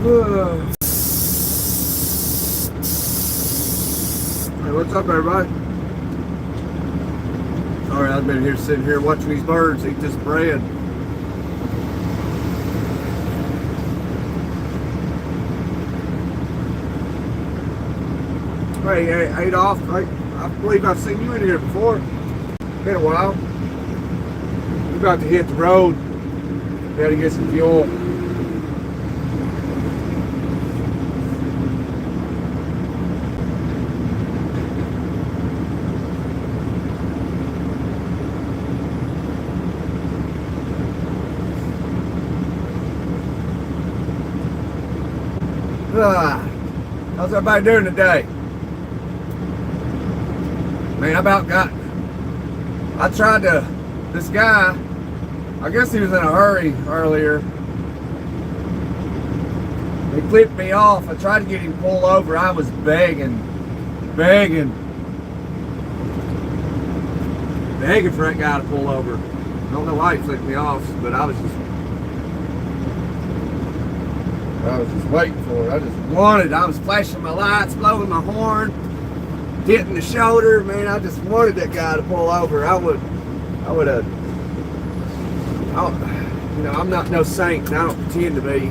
Hey, what's up, everybody? Sorry, I've been here sitting here watching these birds eat this bread. Hey, Adolph, I believe I've seen you in here before. Been a while. We're about to hit the road. Got to get some fuel. How's everybody doing today? Man, I tried to, this guy, I guess he was in a hurry earlier. He flipped me off. I tried to get him to pull over. I was begging for that guy to pull over. I don't know why he flipped me off, but I was just waiting for it. I was flashing my lights, blowing my horn, hitting the shoulder. Man, I just wanted that guy to pull over. I would have, you know, I'm not no saint, and I don't pretend to be.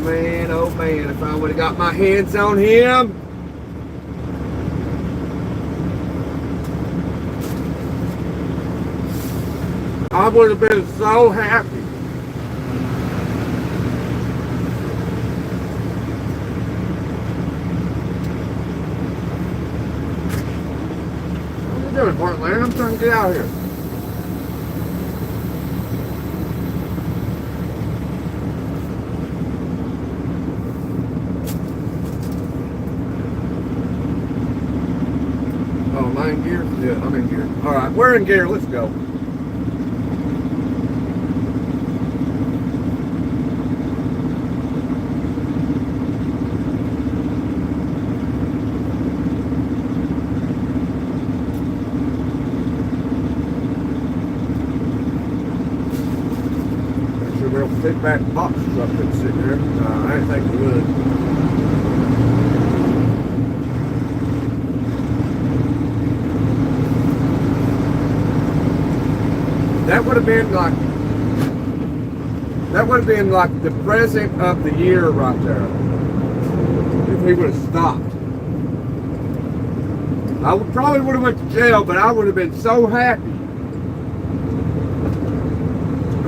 Man, oh man, if I would have got my hands on him. I would have been so happy. What are you doing, Portland? I'm trying to get out of here. Oh, am I in gear? Yeah, I'm in gear. All right, we're in gear. Let's go. Thick back box truck that's sitting there. I didn't think it would. That would have been like the present of the year right there. If he would have stopped. Probably would have went to jail, but I would have been so happy.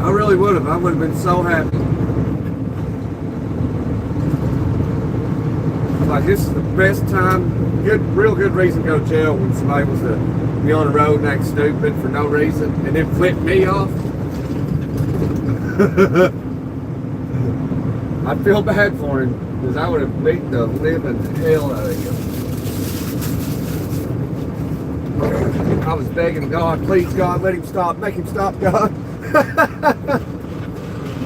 I really would have. I would have been so happy. Like, this is the best time. Real good reason to go to jail when somebody was to be on the road and act stupid for no reason and then flip me off. I'd feel bad for him because I would have beat the living hell out of him. I was begging God, please God, let him stop, make him stop, God.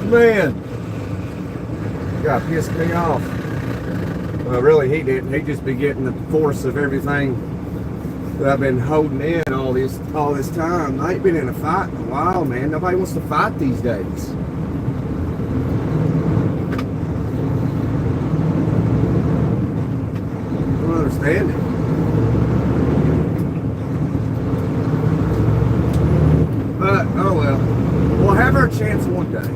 Man, God pissed me off. Well, really, he didn't. He just be getting the force of everything that I've been holding in all this time. I ain't been in a fight in a while, man. Nobody wants to fight these days. I don't understand it. But oh well. We'll have our chance one day.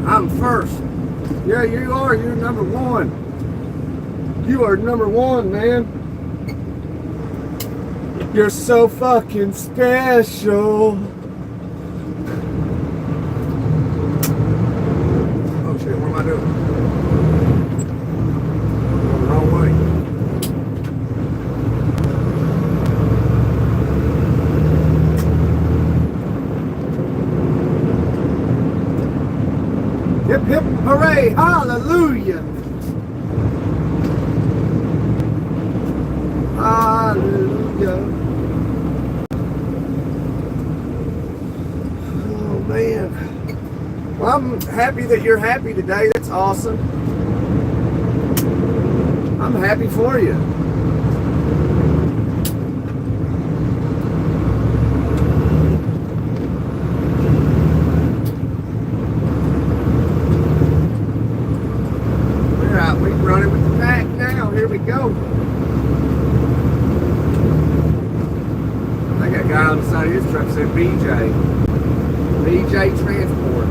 I'm first. Yeah, you are. You're number one. You are number one, man. You're so fucking special. Oh shit, what am I doing? Going the wrong way. Hip, hip, hooray, hallelujah. Hallelujah. Oh, man. Well, I'm happy that you're happy today. That's awesome. I'm happy for you. know? I got a guy on the side of his truck said BJ. BJ Transport.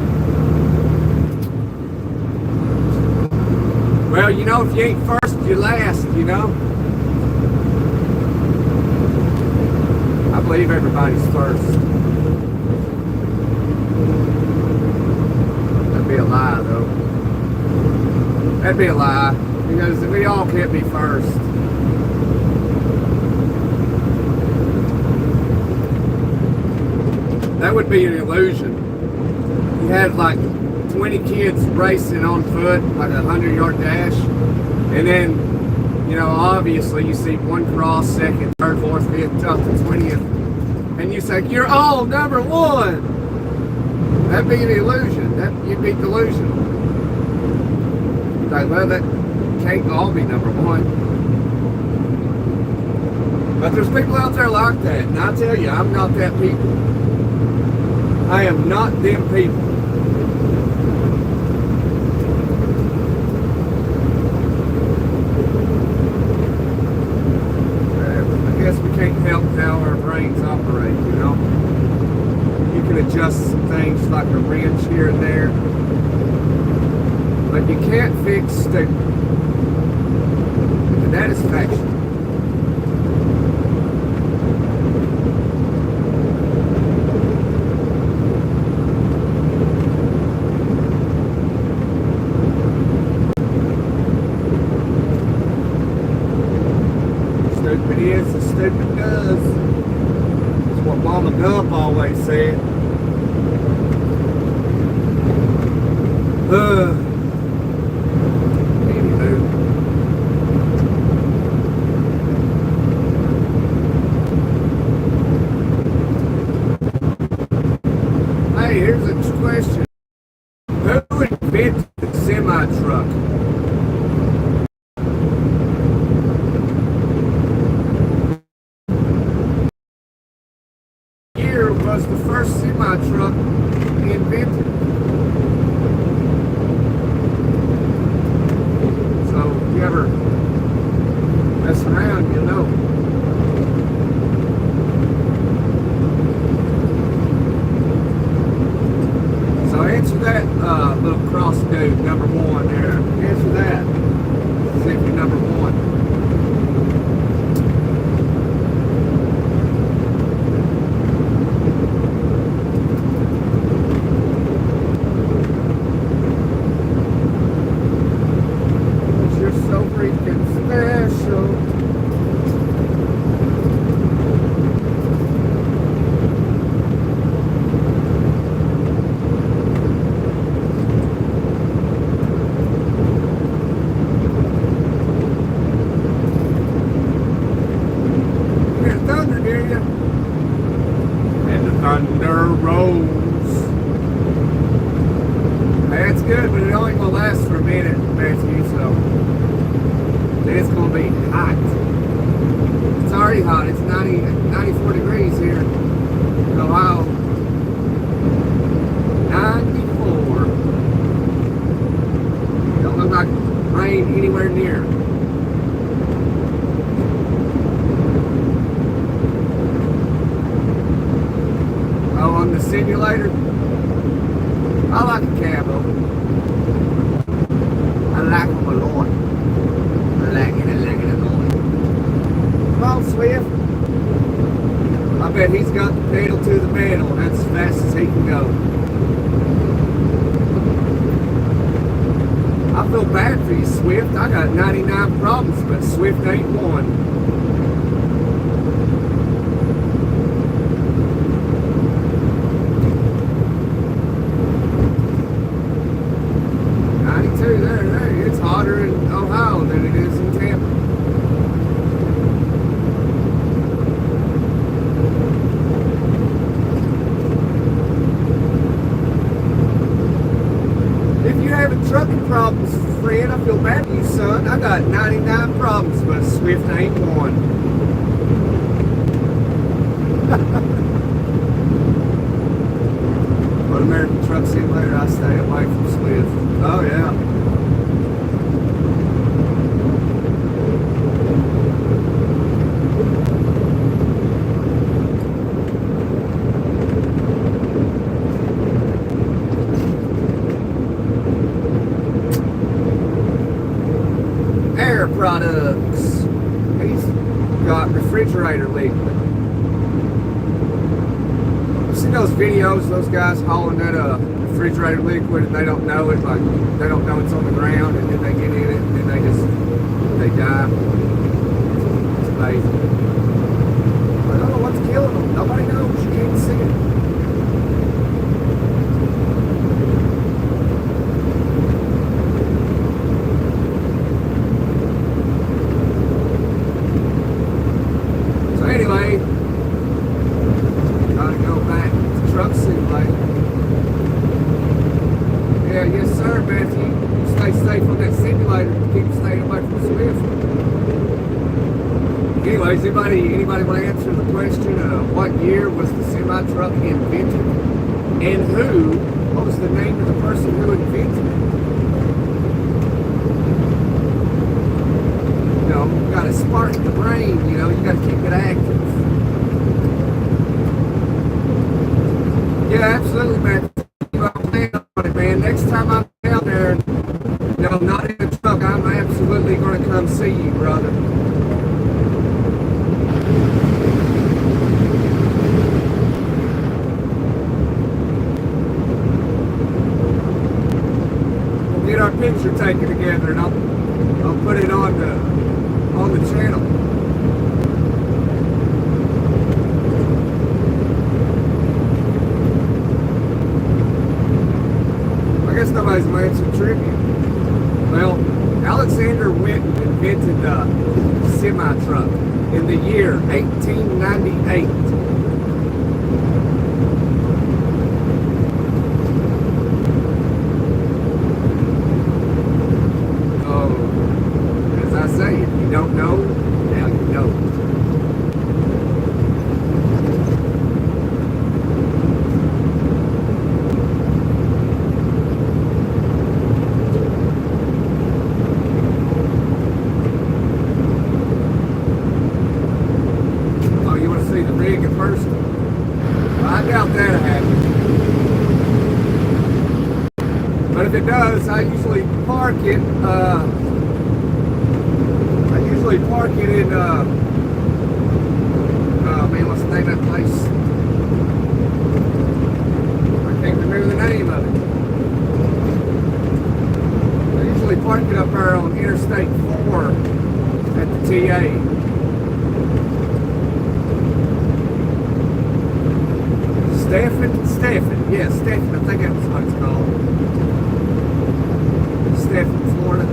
Well, you know, if you ain't first, you last, you know? I believe everybody's first. That'd be a lie, though. That'd be a lie, because we all can't be first. That would be an illusion. You had like 20 kids racing on foot, like a 100-yard dash, and then, you know, obviously you see one cross, second, third, fourth, fifth, up to 20th, and you say, you're all number one. That'd be an illusion. You'd be delusional. Like, well, that can't all be number one. But there's people out there like that, and I tell you, I'm not that people. I am not them people. I guess we can't help how our brains operate, you know? You can adjust some things like a wrench here and there, but you can't fix stupid. And that is factual. Stupid is as stupid does. That's what Mama Gump always said. Anywho. Hey, here's a question. Who invented the semi-truck? Was the first semi-truck invented. So if you ever mess around, you'll know. So answer that little cross dude, number one there. Answer that. See if you're number one. Thunder rolls. That's good, but it only gonna last for a minute, Matthew, so it's gonna be hot. It's already hot. It's 94 degrees here in Ohio. 94. Don't look like rain anywhere near. On the simulator, I like a cab over. I like them a lot. I like it a lot. Come on, Swift. I bet he's got the pedal to the metal. That's as fast as he can go. I feel bad for you, Swift. I got 99 problems, but Swift ain't one. It's hotter in Ohio than it is in Tampa. If you're having trucking problems, friend, I feel bad for you, son. I got 99 problems, but Swift ain't one. On American Truck Simulator, I stay away from Swift. Oh, yeah. products. He's got refrigerator liquid. You see those videos, those guys hauling that refrigerator liquid and they don't know it, like they don't know it's on the ground, and then they get in it and then they die. It's amazing. I don't know what's killing them. Nobody knows. You can't see it. So anyway, gotta go back to Truck Simulator. Yeah, yes sir, Matthew. You stay safe on that simulator to keep staying away from Swift. Anyways, anybody want to answer the question of what year was the semi-truck invented? And what was the name of the person who invented it? You know, you got to spark the brain, you know, you got to keep it active. Yeah, absolutely, man. I'm planning on it, man. Next time I'm down there, you know, not in a truck, I'm absolutely going to come see you, brother. Get our picture taken together, and I'll put it on the channel. I guess nobody's gonna answer tribute. Well, Alexander Winton invented the semi-truck in the year 1898. If you don't know, now you know. Oh, you want to see the rig in person? Well, I doubt that'll happen. But if it does, I usually park it. Park it in, oh man, what's the name of that place? I can't remember the name of it. I usually park it up there on Interstate 4 at the TA. Stephen, yeah, Stephen, I think that's what it's called. Stephen, Florida.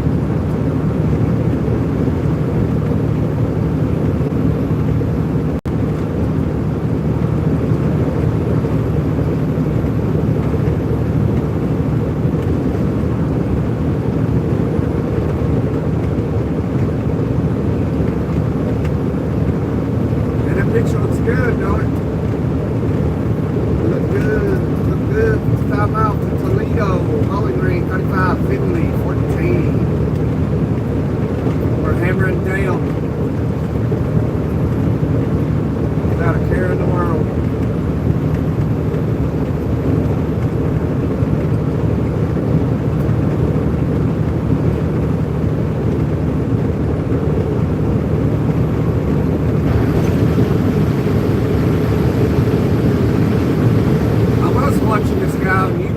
Picture looks good, don't it? Look good, look good. 5 miles to Toledo, Bowling Green, 35, Finley, 14. We're hammering down without a care in the world.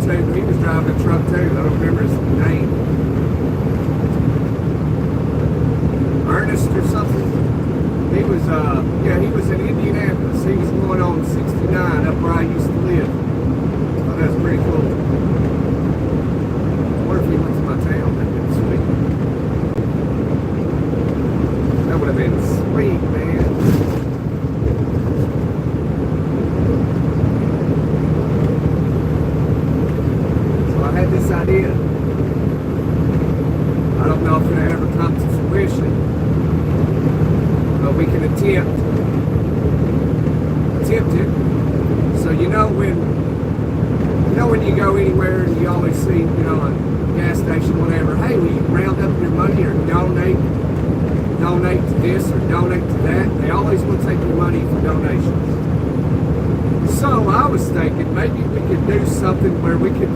He was driving a truck too. I don't remember his name. Ernest or something. He was he was in Indianapolis. He was going on 69 up where I used to live. Oh, that's pretty cool. What if he went to my town? That'd been sweet. That would have been sweet, man. This idea. I don't know if it'll ever come to fruition, but we can attempt it. So you know when you go anywhere and you always see, you know, a gas station, whatever, hey, will you round up your money or donate to this or donate to that? They always will take your money for donations. So I was thinking maybe we could do something where we could,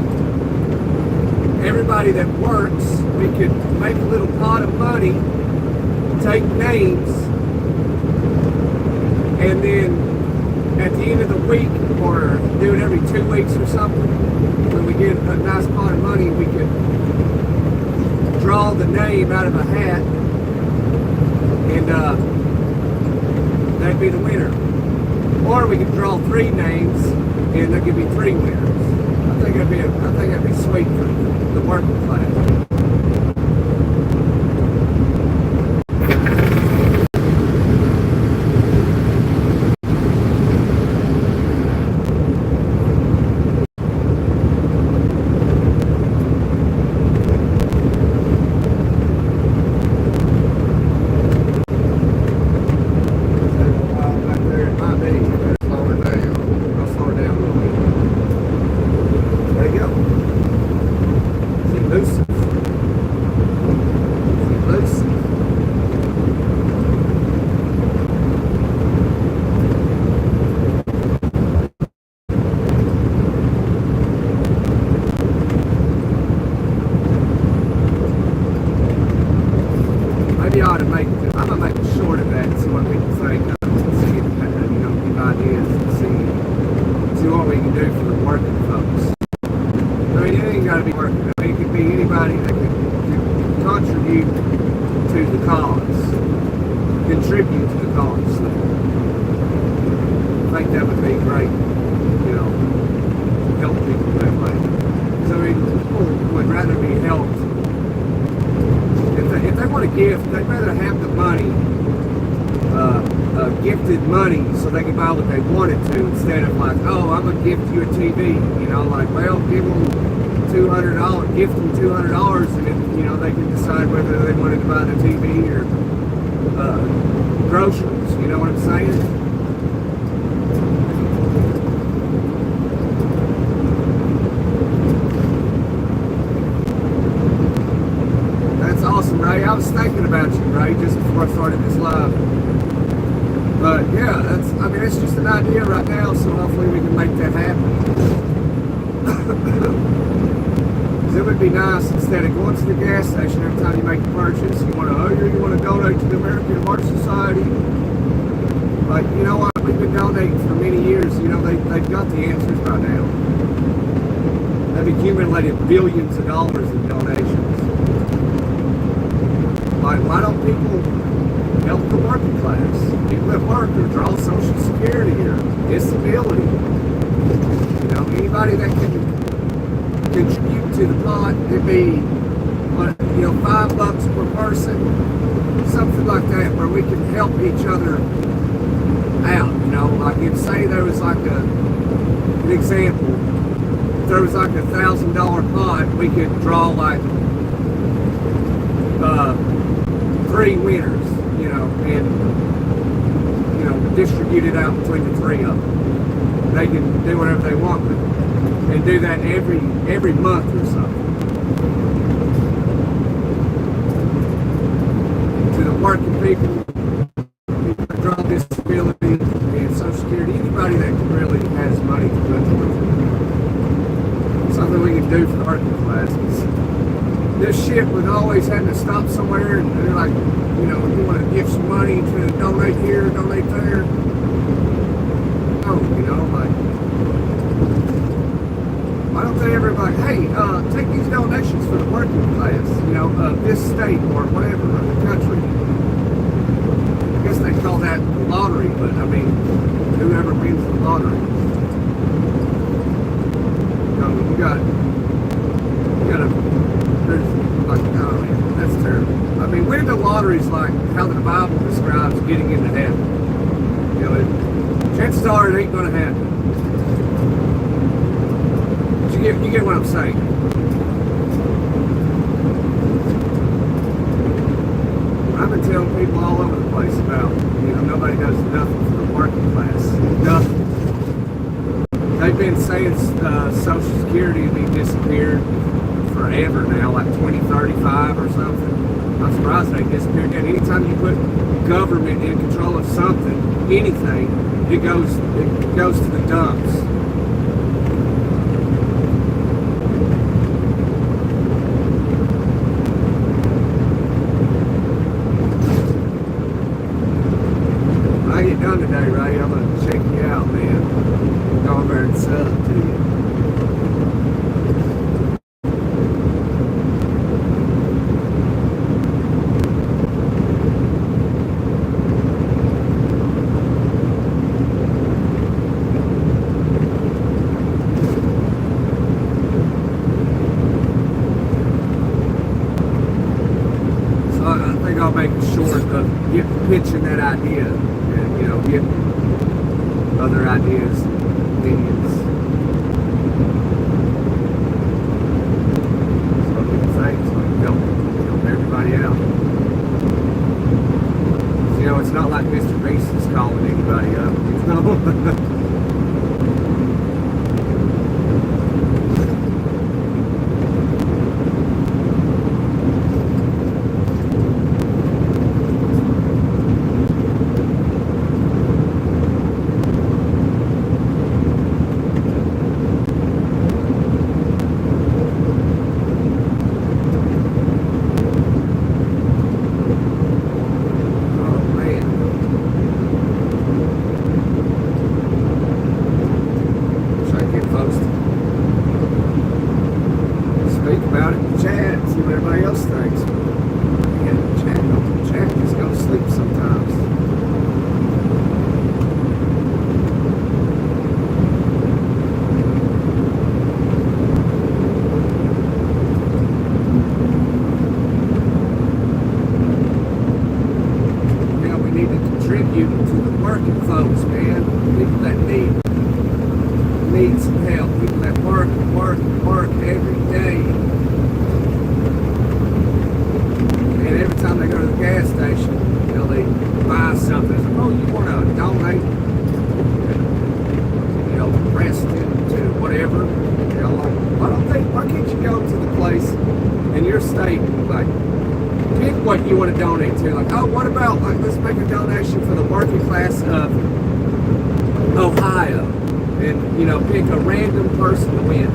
everybody that works, we could make a little pot of money take names, and then at the end of the week, or do it every 2 weeks or something, when we get a nice pot of money, we could draw the name out of a hat, and that'd be the winner. Or we could draw 3 names, and there could be 3 winners. I think that'd be sweet for the working class. I'm gonna make a short of that and see what people think. See, give ideas and see what we can do for the working folks. I mean, it ain't gotta be working. I mean, it could be anybody that can contribute to the cause, contribute to the cause. I think that would be great. Help people that way. So I mean, people would rather be helped. If they want a gift, they'd rather have the money, gifted money, so they can buy what they wanted to, instead of like, oh, I'm gonna gift you a TV. Well, give them $200, gift them $200, and then, they can decide whether they wanted to buy the TV or groceries. You know what I'm saying? Awesome, Ray. I was thinking about you, Ray, just before I started this live. But yeah, it's just an idea right now, so hopefully we can make that happen. Because it would be nice, instead of going to the gas station every time you make a purchase, you want to donate to the American Heart Society. Like, you know what? We've been donating for many years. They've got the answers by now. They've accumulated billions of dollars in donations. Like, why don't people help the working class? People that work or draw Social Security or disability. Anybody that can contribute to the pot, it'd be, $5 per person, something like that, where we can help each other out. Like if say there was like an example, if there was like $1,000 pot, we could draw like 3 winners, and distribute it out between the 3 of them. They can do whatever they want with it, and do that every month or something. To the working people that draw disability and Social Security, anybody that really has money to put towards it. Something we can do for the working classes. This shit with always having to stop somewhere and they're like, you want to give some money to donate here, donate there. Why don't they ever hey, take these donations for the working class, this state or whatever, or the country. I guess they call that the lottery, but I mean, whoever wins the lottery. That's terrible. I mean, winning the lottery is like how the Bible describes getting into heaven. Chances are it ain't going to happen. But you get what I'm saying. I've been telling people all over the place about, nobody does nothing for the working class. Nothing. They've been saying Social Security will be disappeared forever now, like 2035 or something. I'm surprised they disappeared yet. Anytime you put government in control of something, anything, it goes to the dumps. done today, Ray. I'm gonna check you out, man. Go over and sub to you. I'll make it short of pitching that idea and, you know, get other ideas, opinions. So people think, so I can help everybody out. You know, it's not like Mr. Reese is calling anybody up, you know? About it in the chat, see what everybody else thinks. Yeah, chat just go to sleep sometimes. You know, we need to contribute to the working folks, man. People that need some help. People that work every day. Every time they go to the gas station, you know, they buy something. It's like, oh, you want to donate, you know, rest to whatever. You know, like, why can't you go to the place in your state, like, pick what you want to donate to. Like, oh, what about, like, let's make a donation for the working class of Ohio. And, you know, pick a random person to win.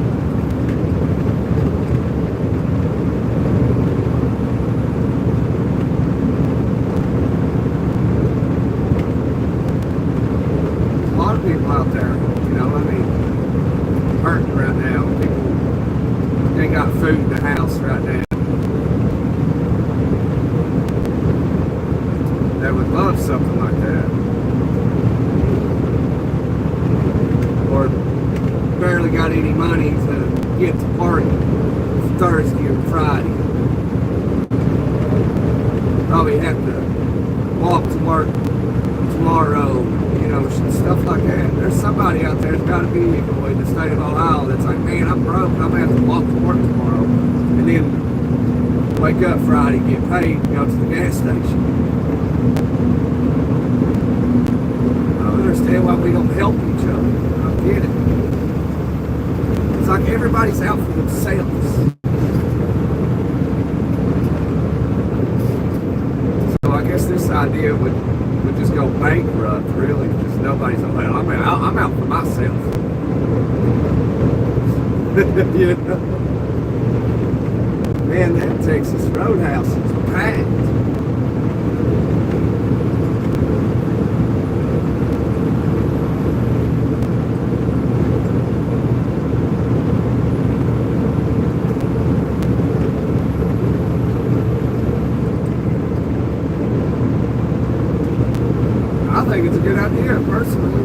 People out there, you know, I mean, hurting right now. People ain't got food in the house right now. They would love something like that. Or barely got any money to get to party Thursday and Friday. Probably have to walk to work tomorrow. You know, stuff like that. There's somebody out there that's got to be in the state of Ohio that's like, man, I'm broke. I'm going to have to walk to work tomorrow. And then wake up Friday, get paid, go to the gas station. I don't understand why we don't help each other. I don't get it. It's like everybody's out for themselves. So I guess this idea would just go bankrupt, really, because nobody's like, I'm out for myself. You know? Man, that Texas Roadhouse is packed. I think it's a good idea, personally.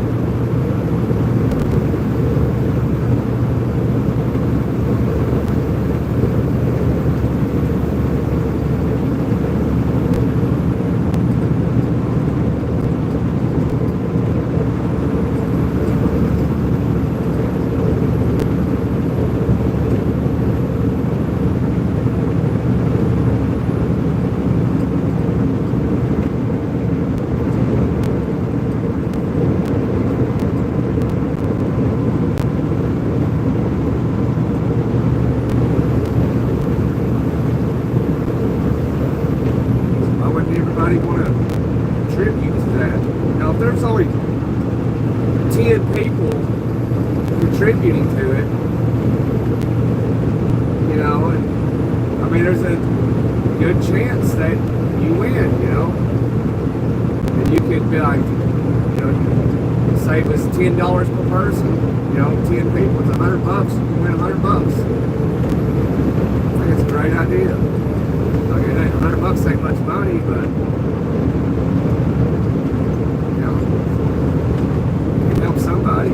Want to contribute to that. Now, if there's only 10 people contributing to it, you know, and I mean, there's a good chance that you win, you know, and you could be like, say it was $10 per person. You know, 10 people, it's $100. You win $100. I think it's a great idea. Like, it ain't $100 ain't much money, but you know, you can help somebody.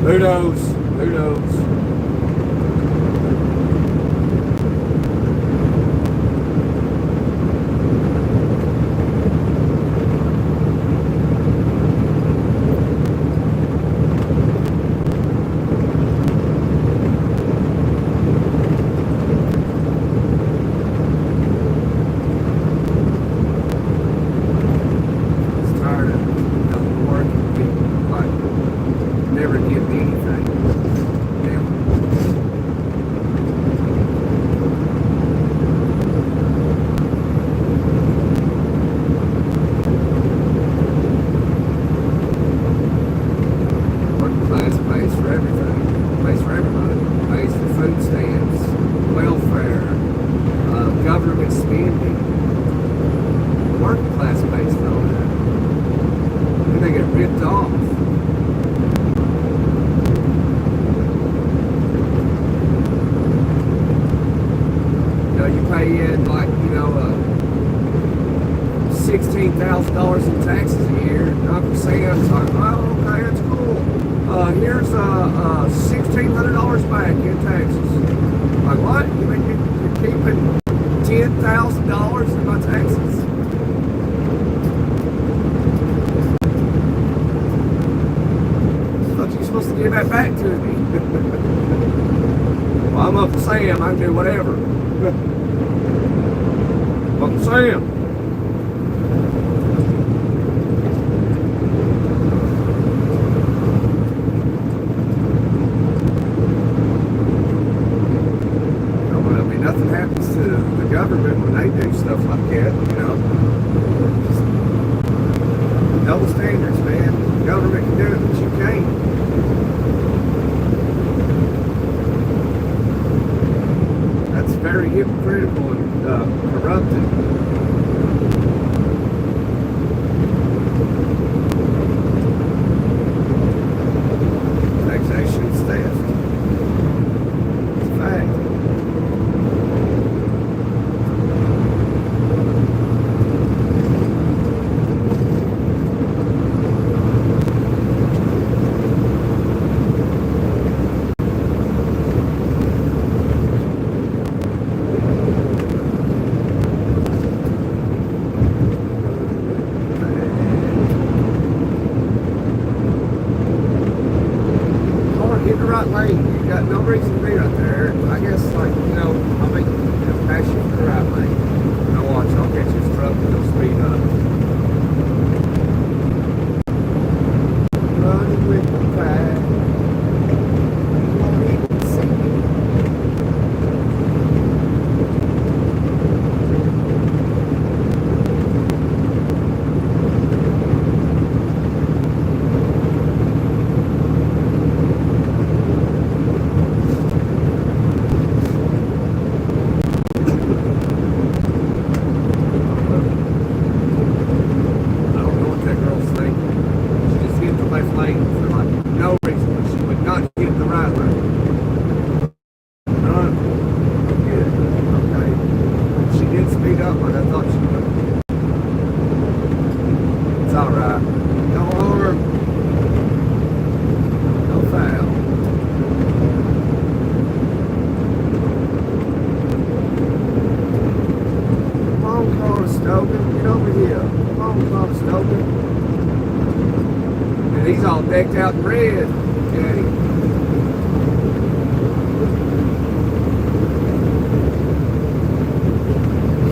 Who knows? $16,000 in taxes a year. And Uncle Sam's like, oh, okay, that's cool. Here's $1,600 back in taxes. Like, what? You mean you're keeping $10,000 in my taxes? I thought you were supposed to give that back to me. Well, I'm Uncle Sam. I can do whatever. Uncle Sam. they do stuff like that, you know. Just double standards, man. The government can do it, but you can't. That's very hypocritical and corrupted. Taxation is theft. It's a fact. Get in the right lane. You got no reason to be right there. I guess, like, you know, I'll make pass you for the right lane. Now watch, I'll catch this truck and it'll speed up. Running with the pack. You won't even see me. For like no reason, but she would not hit the right lane. Run. Good. Okay. She did speed up like I thought she would. It's alright. No harm. No foul. Come on, Conestoga. Get over here. Come on, Conestoga. And he's all decked out in red. Okay.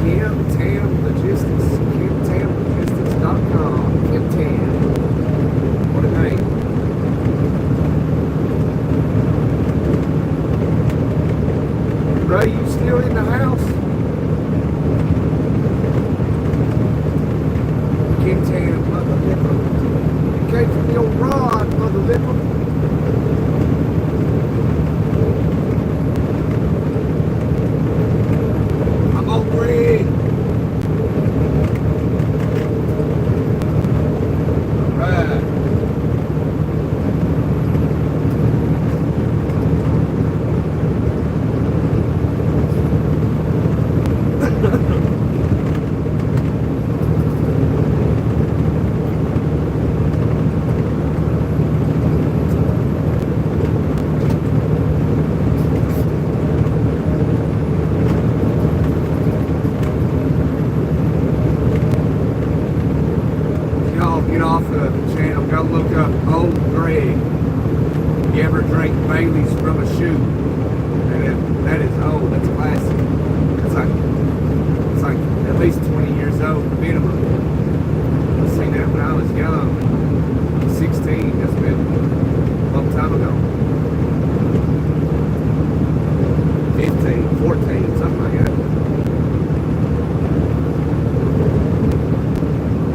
Kim Tam Logistics. KimTamLogistics.com. Kim Tam. What a name. Ray, you still in the house? Kim Tam, motherfucker. Came from the old rod, mother lipper. I'm on Greg. Alright. Get off the channel, go look up Old Greg. You ever drink Bailey's from a shoe? That is old, that's classic. It's like at least 20 years old minimum. I seen that when I was young. 16, that's been a long time ago. 15, 14, something like that.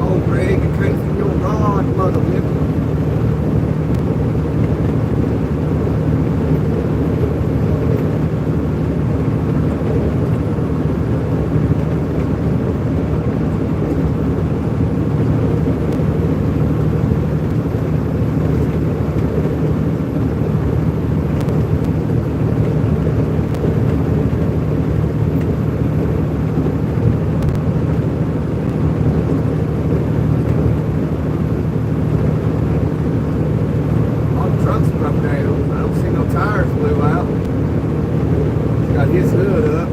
Oh, Greg, it came from your rod, mother lipper. Tires blew out. Got his hood up.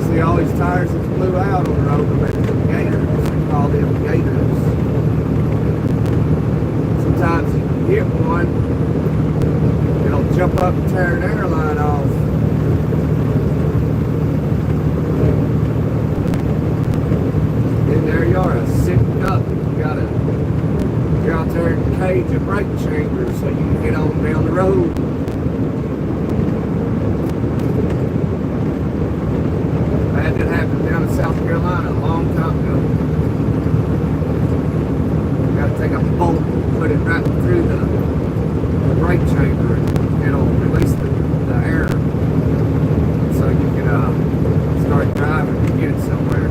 See all these tires that blew out on the road, the gators. We call them gators. Sometimes you hit one, it'll jump up and tear an airline off. Then there you are, sitting up. You gotta You're out there in the cage of brake chambers so you can get on down the road. chamber. It'll release the air so you can start driving and get it somewhere.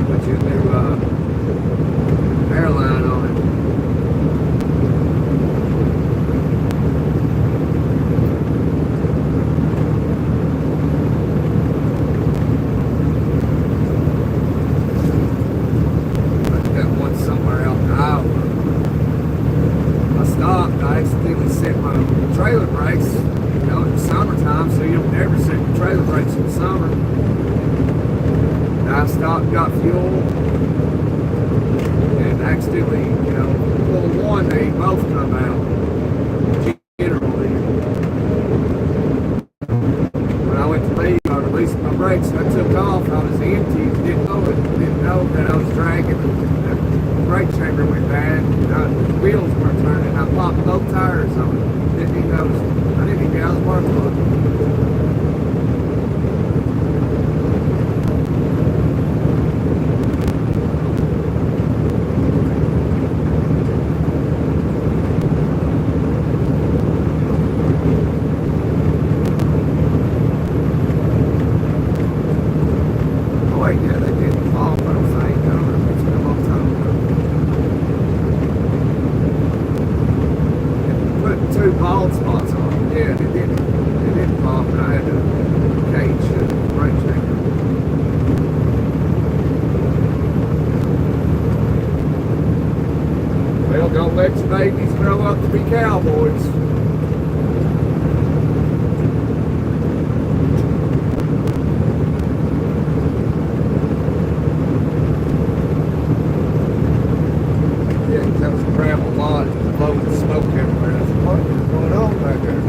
Put your new airline on it. Set my trailer brakes, you know, in the summertime, so you don't ever set your trailer brakes in the summer. And I stopped, got fuel, and accidentally, you know, pulled one, they both come out. Generally, when I went to leave, I released my brakes, and I took off. I was empty, didn't know that I was dragging. The brake chamber went bad. The wheels weren't turning. I popped both tires on it. Didn't even notice. I didn't even get out of the parking lot. Oh wait, yeah, they didn't fall, I don't think. I don't know. It's been a long time ago. Put two bald spots on it. Yeah, it didn't pop, and I had to cage the brake chamber. Well, don't let your babies grow up to be cowboys. Yeah, that was a gravel lot, blowing smoke everywhere. That's what is going on back there.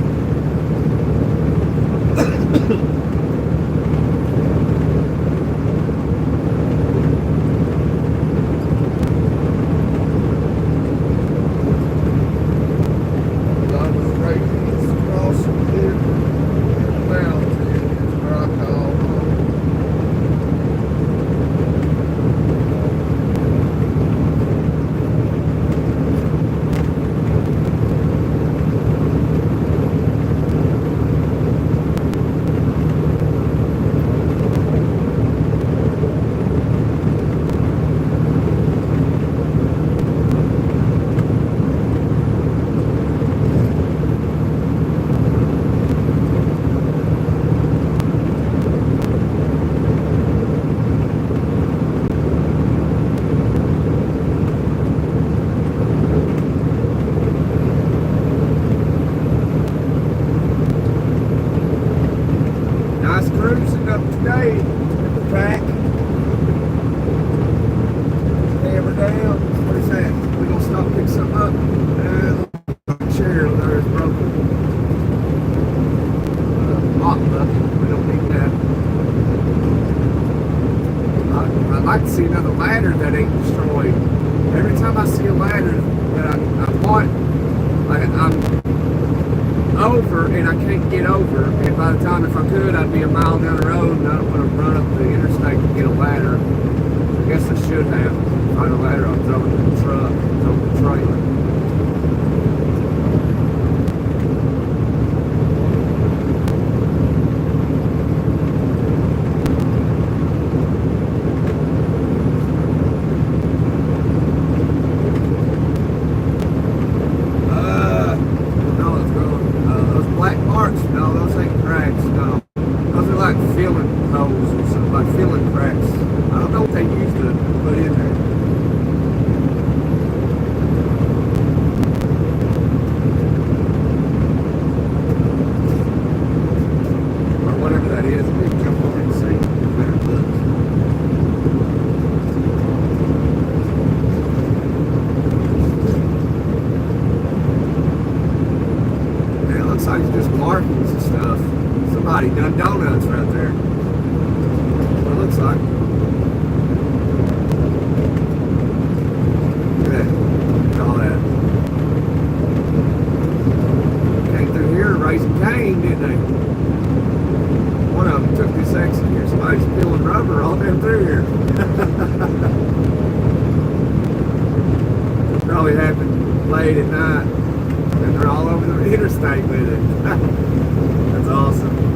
Cruising up today at the track. Hammer down. What is that? We're gonna stop and pick something up. The chair there is broken. Hot bucket. We don't need that. I'd like to see another ladder that ain't destroyed. Every time I see a ladder that I want, like I'm over and I can't get over, and by the time, if I could, I'd be a mile down the road, and I don't want to run up the interstate to get a ladder. I guess I should have. Find a ladder, I'll throw it in the truck, throw it in the trailer. No, those ain't cracks, no. Those are like filling holes or something, like filling cracks. I don't know what they used to put in there. Or whatever that is. We can jump over and see. Better look. It looks like it's just markings and stuff. Somebody done donuts right there. What it looks like. Look at that. Look at all that. Came through here raising cane, didn't they? One of them took this exit here. Somebody's peeling rubber all down through here. probably happen late at night, and they're all over the interstate with it. That's awesome.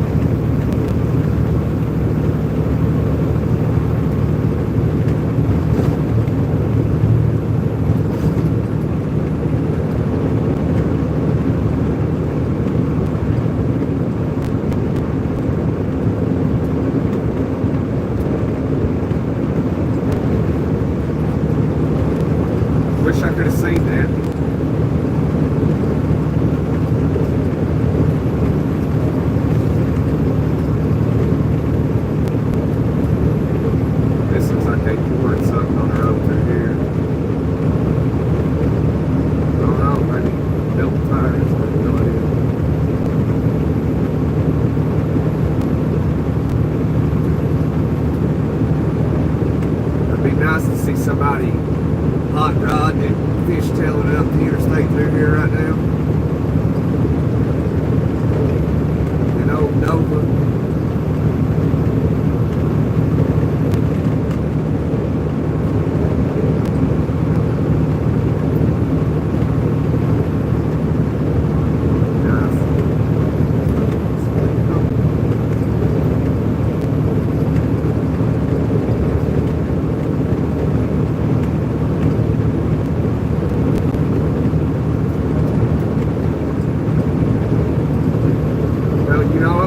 Wish I could have seen that. This looks like they poured something on the road through here. I don't know, maybe built tires, but no idea. It'd be nice to see somebody hot rod and fishtailing it up the interstate through here right now. In old Nova.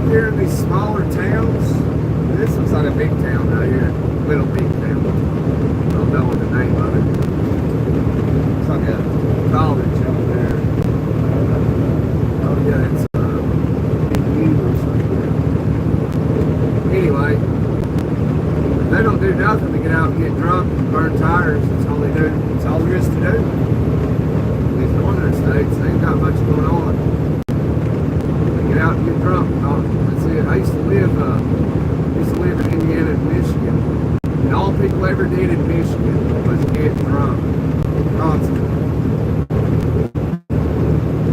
Here in these smaller towns, this looks like a big town right here, little big town. I don't know what the name of it. It's like a college over there. Oh yeah, it's or something. Anyway, they don't do nothing to get out and get drunk and burn tires. That's all they do. That's all there is to do. These northern states, they ain't got much going on. Get out and get drunk. That's it. I used to live in Indiana and Michigan, and all people ever did in Michigan was get drunk constantly.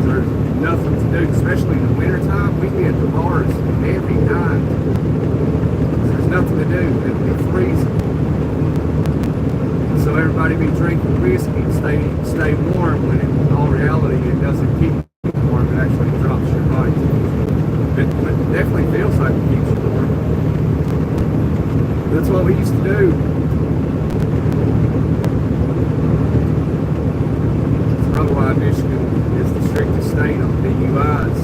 There's nothing to do, especially in the wintertime. We'd be at the bars every night. There's nothing to do. It'd be freezing. So everybody be drinking whiskey and stay warm when in all reality it doesn't keep you warm. It actually drops your body temperature. It definitely feels like it keeps you warm. That's what we used to do. That's probably why Michigan is the strictest state on DUIs.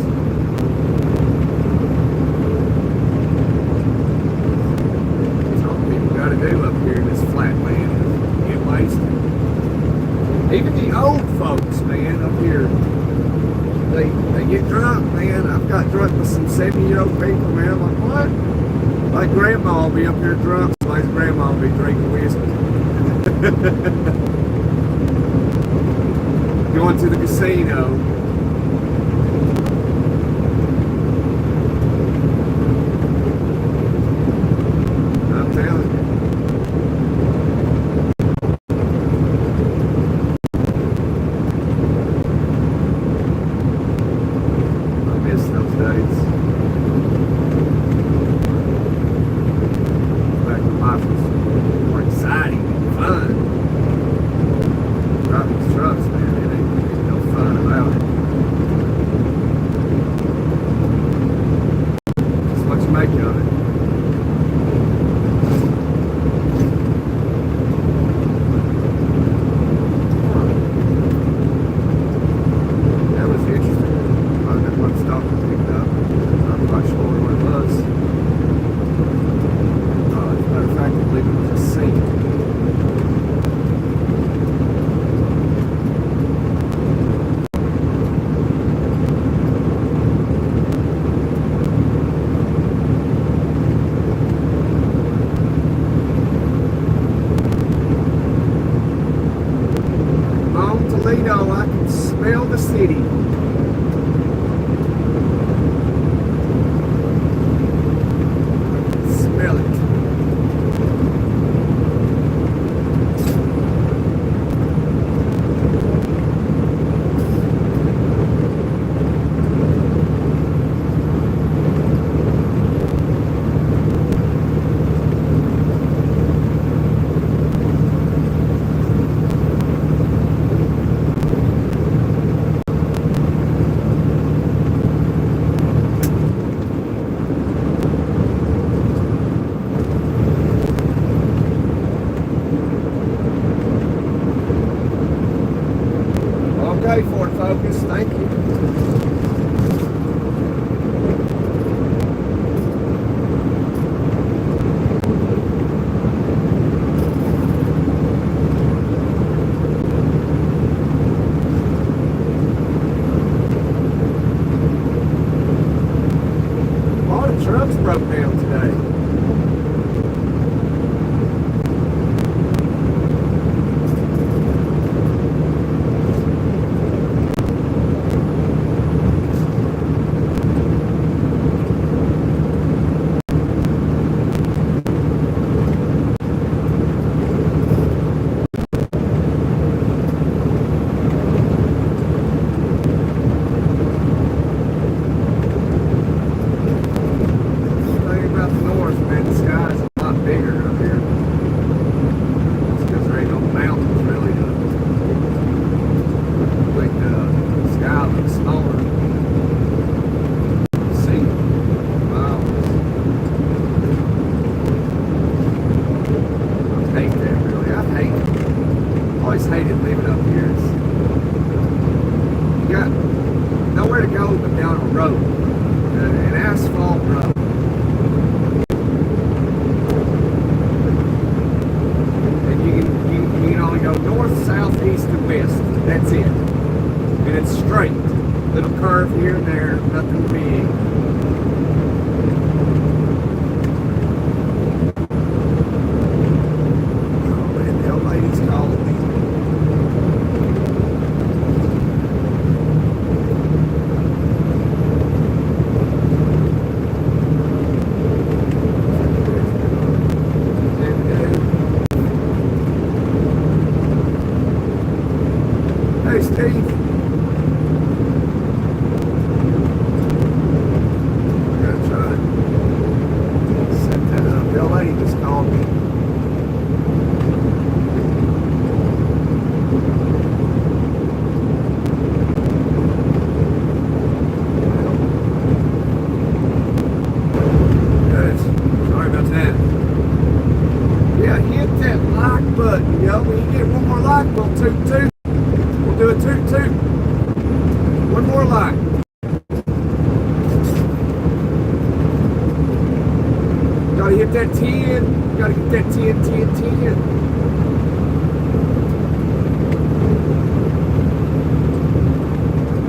That's all people got to do up here in this flat land is get wasted. Even the old folks, man, up here. They get drunk, man. I've got drunk with some 70-year-old people, man. I'm like, what? Like grandma will be up here drunk. Somebody's grandma will be drinking whiskey. Going to the casino. I'm telling you. I can smell the city. Smell it. Okay, Ford Focus, thank you. A lot of trucks broke down today. That 10, you gotta get that 10, 10, 10.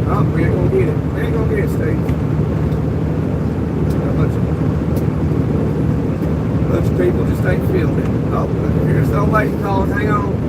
Oh, we ain't gonna get it. We ain't gonna get it, Steve. A bunch of people just ain't feeling it. Oh, here's the old lady calling. Hang on.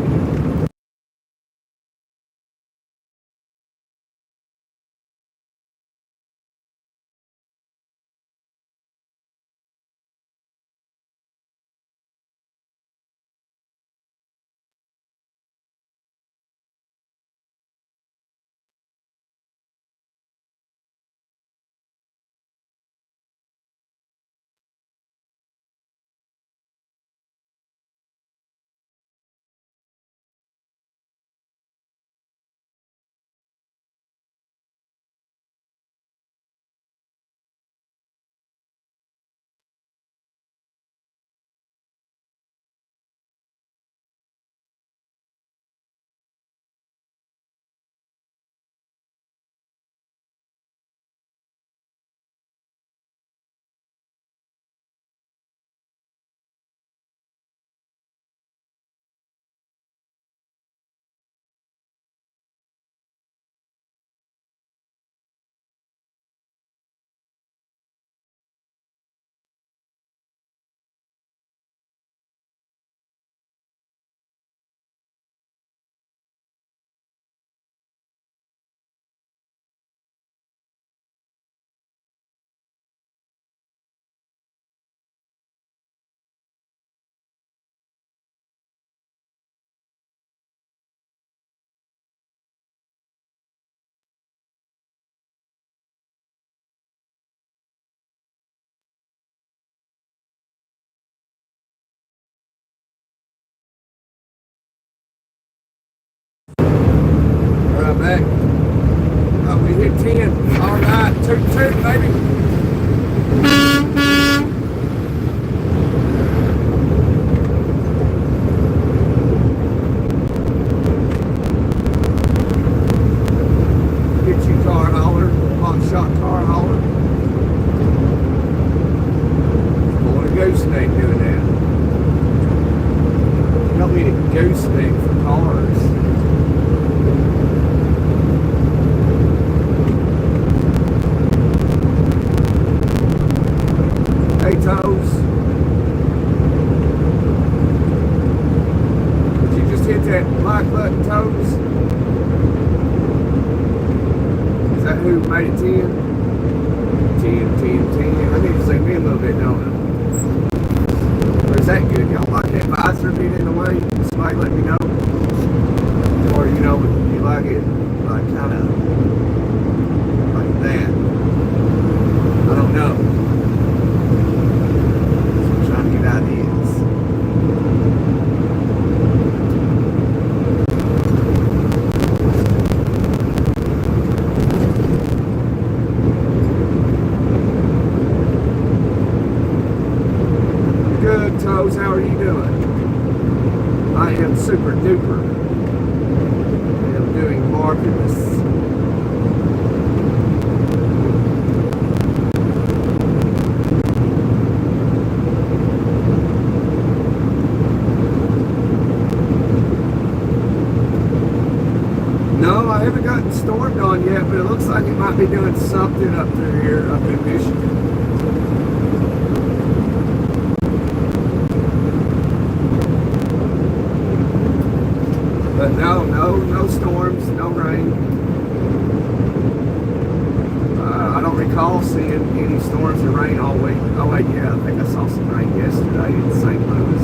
Right back. Oh, we hit 10. All right, toot toot, baby. car hauler, hot shot car hauler. Pulling a gooseneck doing that. You don't need a gooseneck for cars. Hey, Toes. Did you just hit that like button, Toes? Is that who made it 10? 10. I need to zoom in a little bit, don't I? Or is that good? Y'all like that visor being in the way? Somebody let me know. Or, you know, you like it like kind of like that. I don't know. So I'm trying to get ideas. Good, Toes. How are you doing? I am super duper. I am doing marvelous. No, I haven't gotten stormed on yet, but it looks like it might be doing something up through here, up in Michigan. But no storms, no rain. I don't recall seeing any storms or rain all week. Oh wait, yeah, I think I saw some rain yesterday in St. Louis.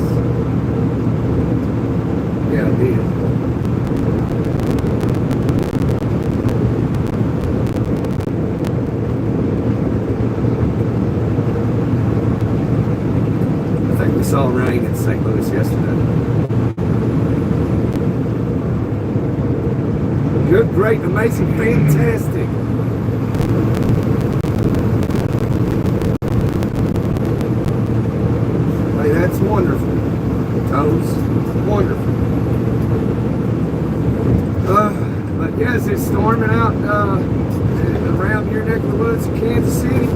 Yeah, I did. I think we saw rain in St. Louis yesterday. Good, great, amazing, fantastic. Hey, that's wonderful. Toes, wonderful. But yes, it's storming out around your neck of the woods in Kansas City.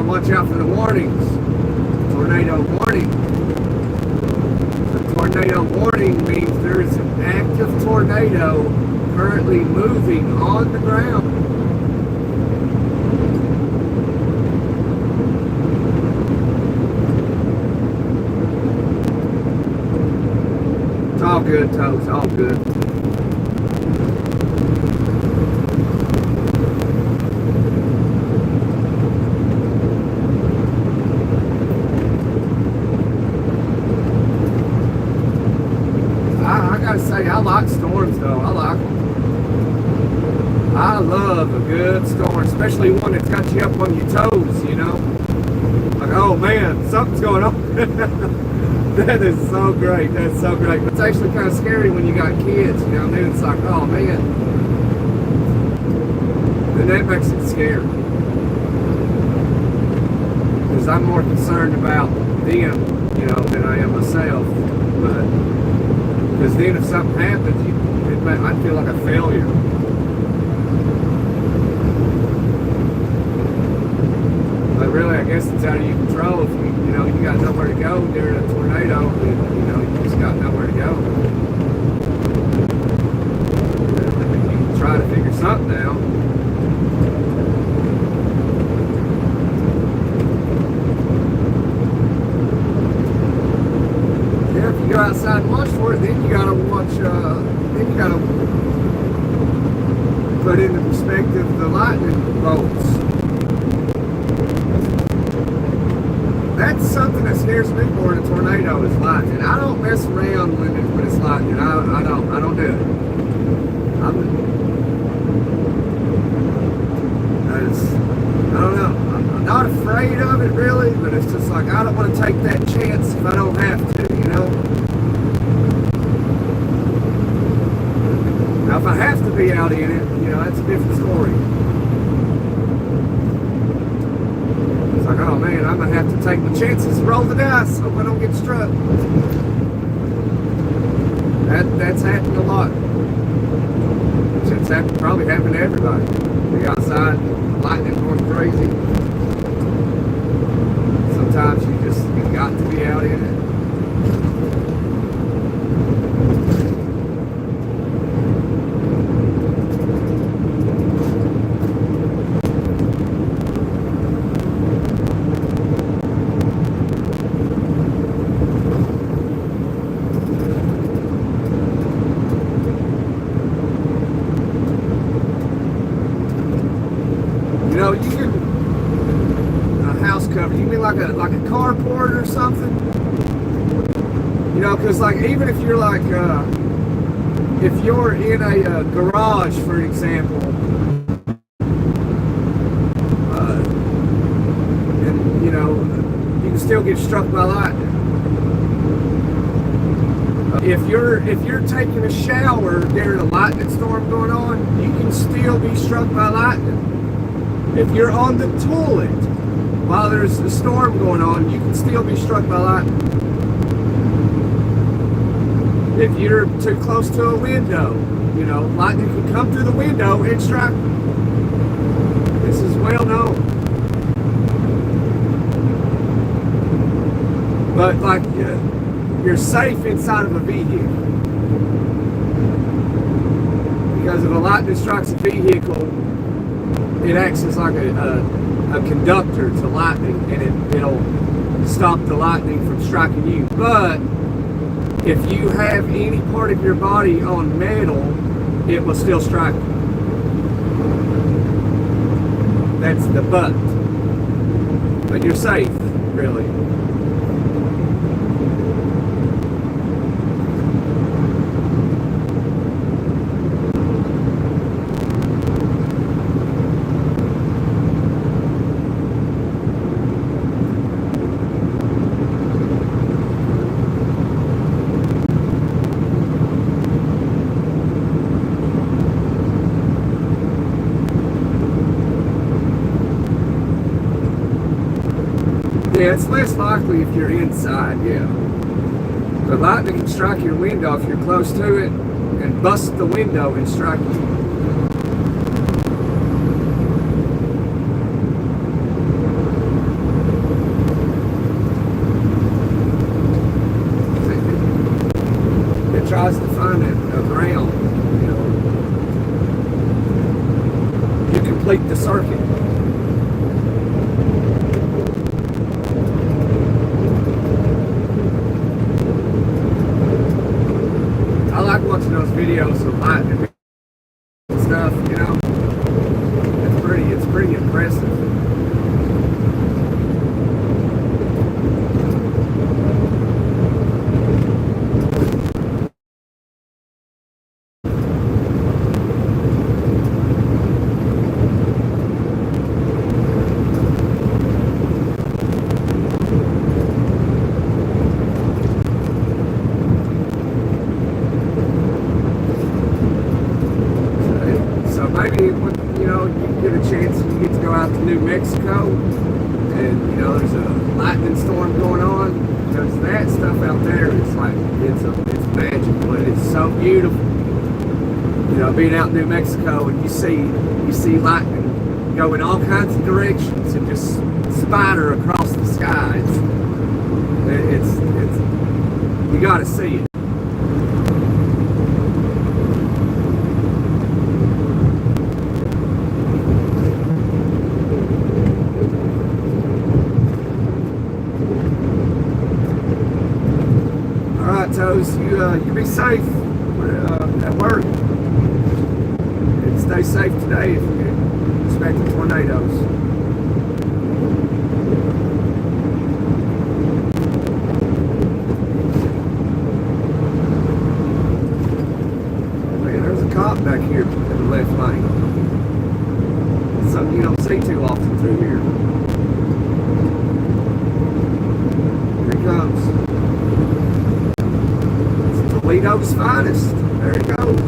Watch out for the warnings. Tornado warning. The tornado warning means there is an tornado currently moving on the ground. It's all good, Toes, all good. I gotta say, I like storms though. I like them. I love a good storm, especially one that's got you up on your toes, you know? Like, oh man, something's going on. That is so great. That's so great. But it's actually kind of scary when you got kids, you know what I mean? It's like, oh man. Then that makes it scary. Because I'm more concerned about them, you know, than I am myself. But because then if something happens, I'd feel like a failure. But really, I guess it's out of your control. If you know, you got nowhere to go during a tornado, you know, you just got nowhere to go. You can try to figure something out. Yeah, if you go outside and watch for it, then you gotta watch, then you gotta put into perspective the lightning bolts. That's something that scares me more in a tornado is lightning. I don't mess around when it's lightning. I don't do it. I don't know. I'm not afraid of it really, but it's just like I don't want to take that chance if I don't have to, you know? Now if I have to be out in it, you know, that's a different story. Like, oh man, I'm gonna have to take my chances, roll the dice, hope I don't get struck. That's happened a lot. It's probably happened to everybody. Be outside, lightning going crazy. Sometimes you got to be out in it. You know, you can a house cover. You mean like a carport or something? You know, because like even if you're like if you're in a garage, for example, and you know you can still get struck by lightning. If you're taking a shower during a lightning storm going on, you can still be struck by lightning. If you're on the toilet while there's a storm going on, you can still be struck by lightning. If you're too close to a window, you know, lightning can come through the window and strike. This is well known. But like, you're safe inside of a vehicle. Because if a lightning strikes a vehicle, it acts as like a conductor to lightning, and it'll stop the lightning from striking you. But if you have any part of your body on metal, it will still strike you. That's the but. But you're safe, really. Yeah, it's less likely if you're inside, yeah. But lightning can strike your window if you're close to it and bust the window and strike you. tries to find a ground, you know, you complete the circuit. I like watching those videos of lightning and stuff, you know. It's pretty impressive. Maybe when, you know, you get a chance, you get to go out to New Mexico, and you know there's a lightning storm going on, because that stuff out there is like it's magical, and it's so beautiful. You know, being out in New Mexico and you see lightning go in all kinds of directions and just spider across the skies. It's you got to see it. Toes, you be safe at work, and stay safe today if you're expecting tornadoes. Man, there's a cop back here in the left lane. It's something you don't see too often through here. Here he comes. Toledo's finest. There he goes.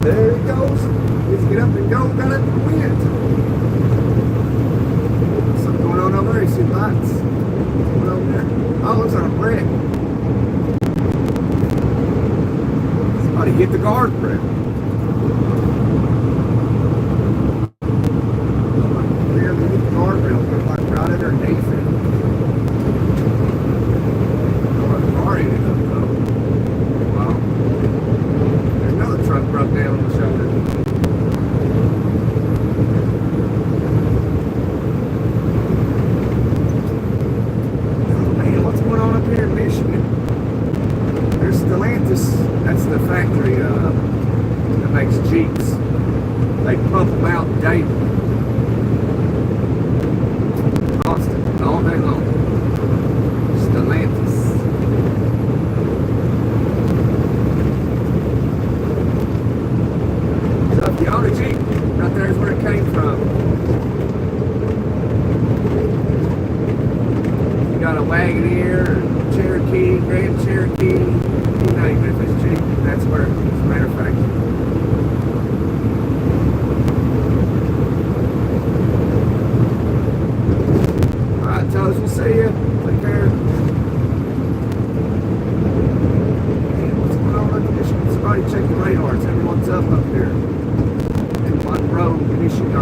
There he goes. Let's get up and go. Got it in the wind. Something going on over there. You see lights. Over there. Oh, looks like a brick. Somebody hit the guardrail. Yeah, they hit the guardrail. They're like right underneath it. Oh, the car ended up though. Wow. There's another truck broke down on the shoulder. Here in Michigan, there's Stellantis. That's the factory that makes Jeeps. They pump them out daily, constant, all day long. Stellantis. So if you own a Jeep, right there's where it came from. You got a Wagoneer, Cherokee, Grand Cherokee, you name it, if it's cheap, that's where it's manufactured. Alright, Toes, we'll see you. Take care. Man, what's going on up here? Somebody check the radar. Tell me what's up here. In Monroe, Michigan.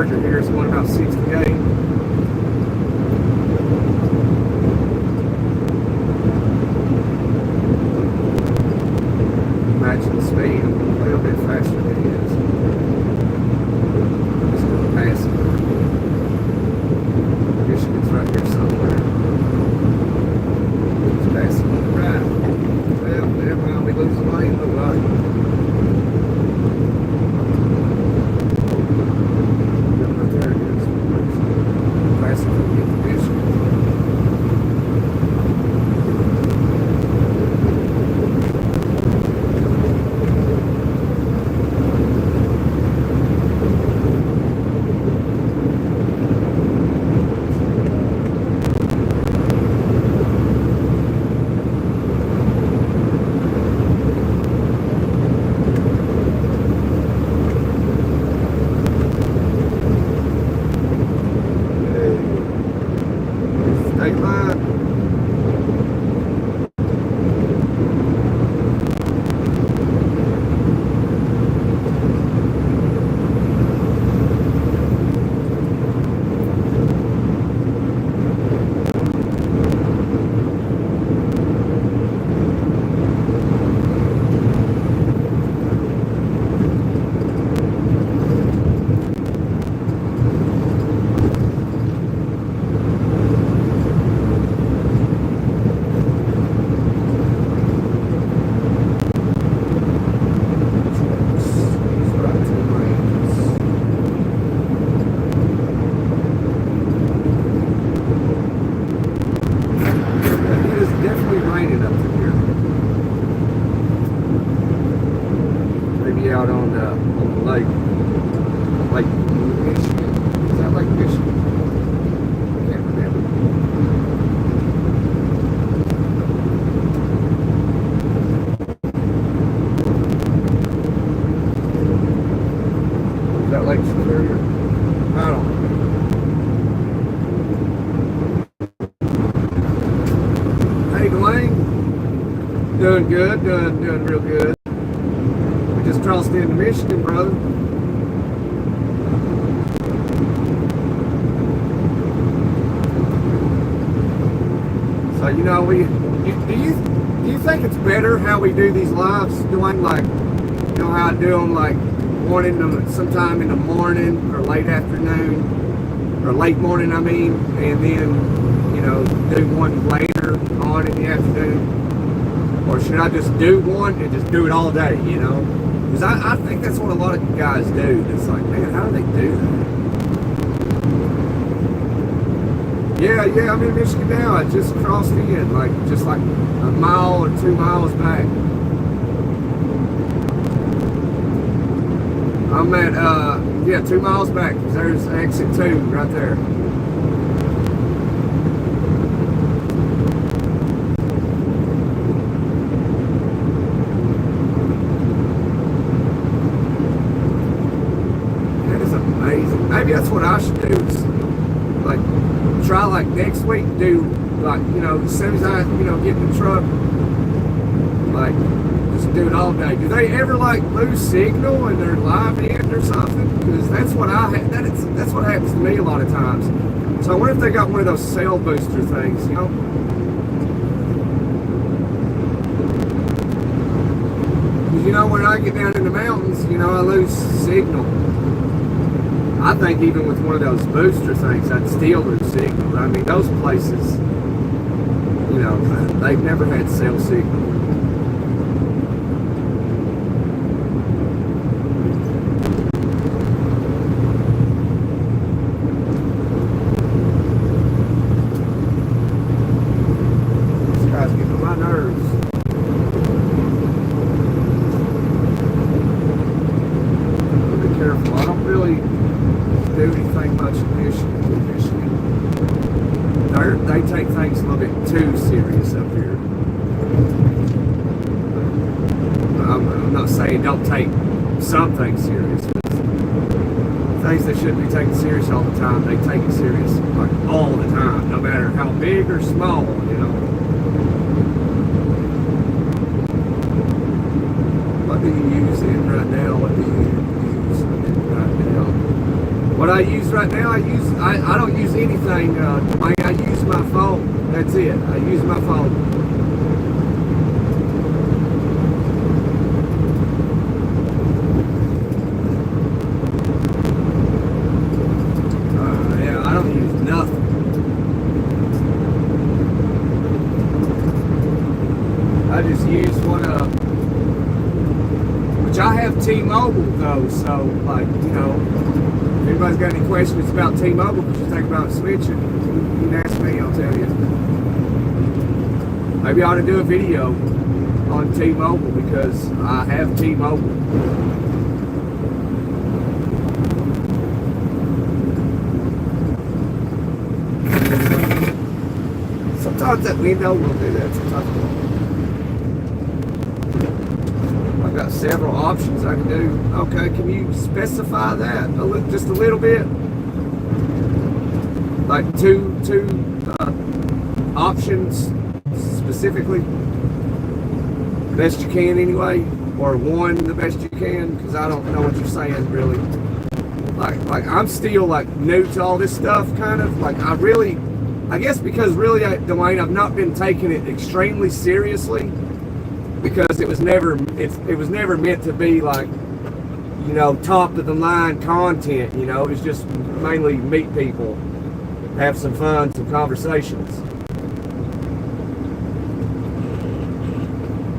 Charger here is going about 68. Imagine the speed, a little bit faster than it is. Just going to pass it. Michigan's right here somewhere. It's passing on the right. Well, never mind, we losing lane, look like. Right there it is. Passing from Michigan. State line. Out on the lake, Michigan. Is that Lake Michigan? I can't remember. Is that Lake Superior? I don't know. Hey, Dwayne. Doing good. Doing real good. Just crossed into Michigan, brother. So you know, do you think it's better how we do these lives, doing like, you know how I do them, like one in the sometime in the morning or late afternoon or late morning, I mean, and then you know do one later on in the afternoon, or should I just do one and just do it all day? You know. Because I think that's what a lot of guys do. It's like, man, how do they do that? Yeah, I'm in Michigan now. I just crossed in, just like a mile or 2 miles back. I'm at, 2 miles back. There's exit 2 right there. Maybe that's what I should do. Is like try like next week, do like, you know, as soon as I, you know, get in the truck, like just do it all day. Do they ever like lose signal in their live end or something? Because that's what that's what happens to me a lot of times. So I wonder if they got one of those cell booster things, you know? Because you know, when I get down in the mountains, you know, I lose signal. I think even with one of those booster things, I'd still lose signal. I mean, those places, you know, they've never had cell signal. This guy's getting on my nerves. Be careful. I don't really do anything much in Michigan. They take things a little bit too serious up here. I'm not saying don't take some things serious, but things that shouldn't be taken serious all the time, they take it serious like all the time, no matter how big or small, you know. What do you use in right now? What do you use in right now? What I use right now, I don't use anything. I use my phone. That's it. I use my phone. Yeah, I don't use nothing. I just use one which I have T-Mobile though, so like, you know, if anybody's got any questions about T-Mobile, because you think about switching, you can ask me, I'll tell you. Maybe I ought to do a video on T-Mobile because I have T-Mobile. Sometimes that window will do that, sometimes it won't. I've got several options I can do. Okay, can you specify that just a little bit? Like two options specifically? The best you can anyway? Or one the best you can? Because I don't know what you're saying really. Like I'm still like new to all this stuff kind of. Like I guess because really, Dwayne, I've not been taking it extremely seriously. Because it was never meant to be like, you know, top of the line content, you know. It was just mainly meet people, have some fun, some conversations.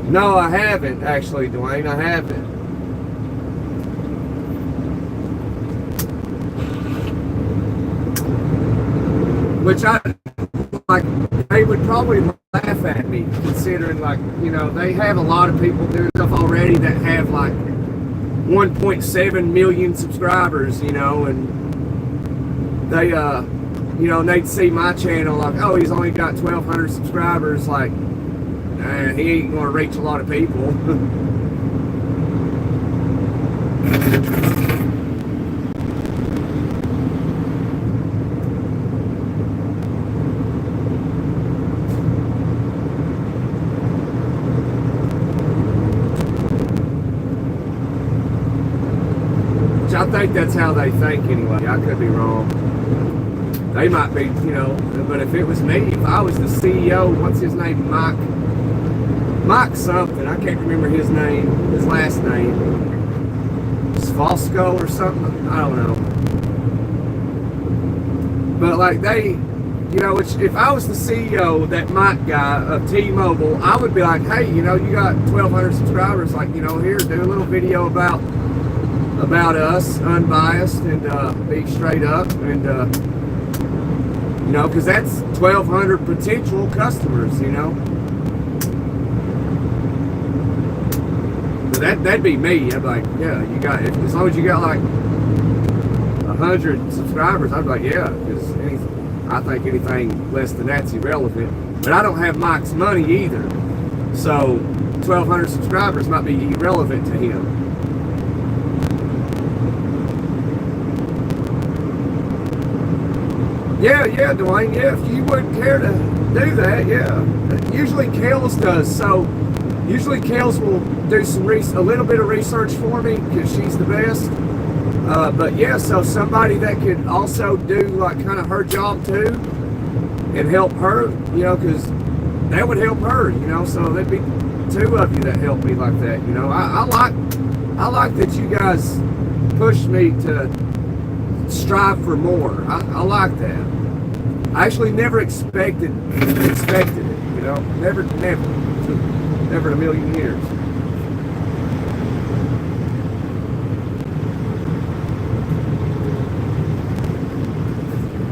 No, I haven't actually, Dwayne, I haven't. Which I like, they would probably laugh at me, considering, like, you know, they have a lot of people doing stuff already that have like 1.7 million subscribers, you know, and they you know, and they'd see my channel like, oh, he's only got 1,200 subscribers, like, he ain't gonna reach a lot of people. I think that's how they think anyway. I could be wrong. They might be, you know, but if it was me, if I was the CEO, what's his name? Mike something. I can't remember his name, his last name. Fosco or something. I don't know. But like they, you know, if I was the CEO, that Mike guy of T-Mobile, I would be like, hey, you know, you got 1,200 subscribers. Like, you know, here, do a little video about us, unbiased, and be straight up, and you know, because that's 1,200 potential customers, you know. But that'd be me. I'd be like, yeah, you got, as long as you got like 100 subscribers, I'd be like, yeah, because I think anything less than that's irrelevant. But I don't have Mike's money either, so 1,200 subscribers might be irrelevant to him. Yeah, Dwayne, yeah, if you wouldn't care to do that, yeah. Usually Kels does, so usually Kels will do a little bit of research for me, because she's the best. But yeah, so somebody that could also do like kind of her job too, and help her, you know, because that would help her, you know, so there'd be two of you that help me like that, you know. I like that you guys push me to strive for more. I like that. I actually never expected it, you know. Never in a million years.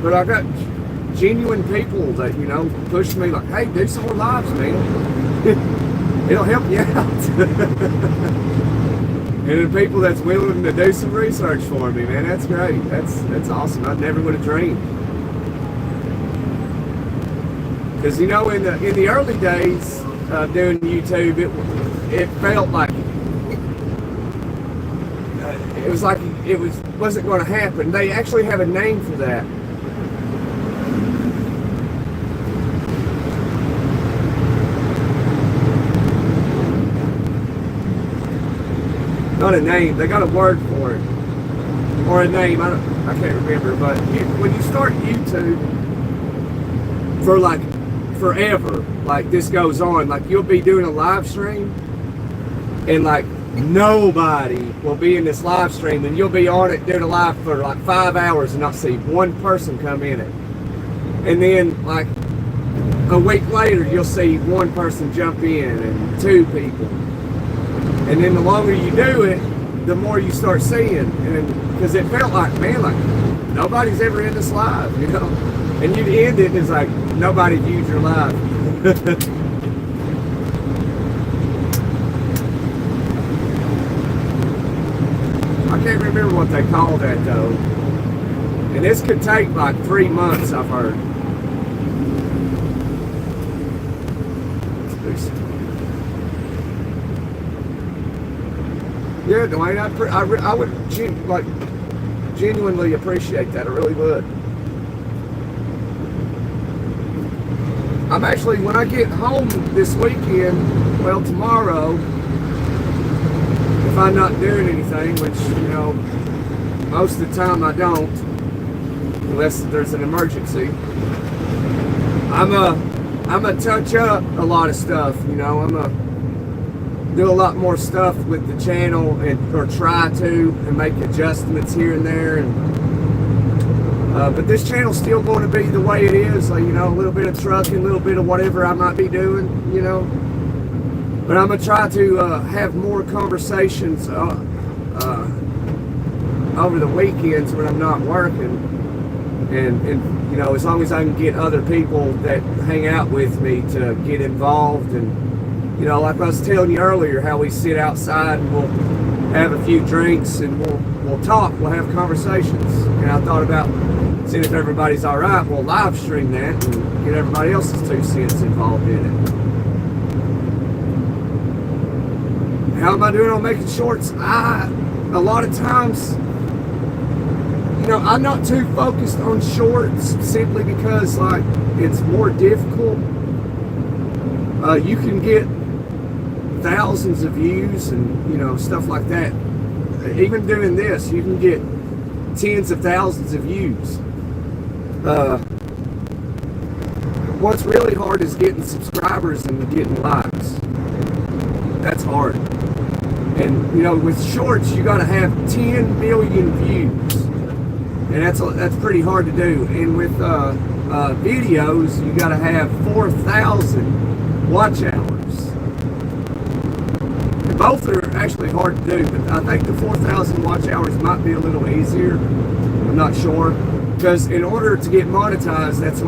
But I got genuine people that, you know, push me like, hey, do some more lives, man. It'll help you out. And the people that's willing to do some research for me, man, that's great. That's awesome. I never would have dreamed. Because, you know, in the early days of doing YouTube, it felt like it wasn't going to happen. They actually have a name for that. Not a name, they got a word for it. or a name. I can't remember. But when you start YouTube for like forever, like this goes on, like you'll be doing a live stream, and like nobody will be in this live stream, and you'll be on it doing a live for like 5 hours and not see one person come in it. And then like a week later, you'll see one person jump in and 2 people. And then the longer you do it, the more you start seeing. And because it felt like, man, like nobody's ever in this live, you know? And you'd end it and it's like, nobody viewed your live. I can't remember what they call that though. And this could take like 3 months, I've heard. Yeah, Dwayne, I would like genuinely appreciate that. I really would. I'm actually, when I get home this weekend, well, tomorrow, if I'm not doing anything, which, you know, most of the time I don't, unless there's an emergency, I'm a touch up a lot of stuff, you know. I'm a do a lot more stuff with the channel, or try to, and make adjustments here and there. And but this channel's still going to be the way it is, like, you know, a little bit of trucking, a little bit of whatever I might be doing, you know. But I'm gonna try to have more conversations over the weekends when I'm not working, and you know, as long as I can get other people that hang out with me to get involved. And you know, like I was telling you earlier, how we sit outside and we'll have a few drinks and we'll talk, we'll have conversations. And I thought about seeing if everybody's all right, we'll live stream that and get everybody else's 2 cents involved in it. How am I doing on making shorts? A lot of times, you know, I'm not too focused on shorts simply because, like, it's more difficult. You can get thousands of views and, you know, stuff like that. Even doing this, you can get tens of thousands of views. What's really hard is getting subscribers and getting likes. That's hard. And, you know, with shorts, you got to have 10 million views. And that's pretty hard to do. And with videos, you got to have 4,000 watch hours. And both are actually hard to do, but I think the 4,000 watch hours might be a little easier. I'm not sure, because in order to get monetized, that's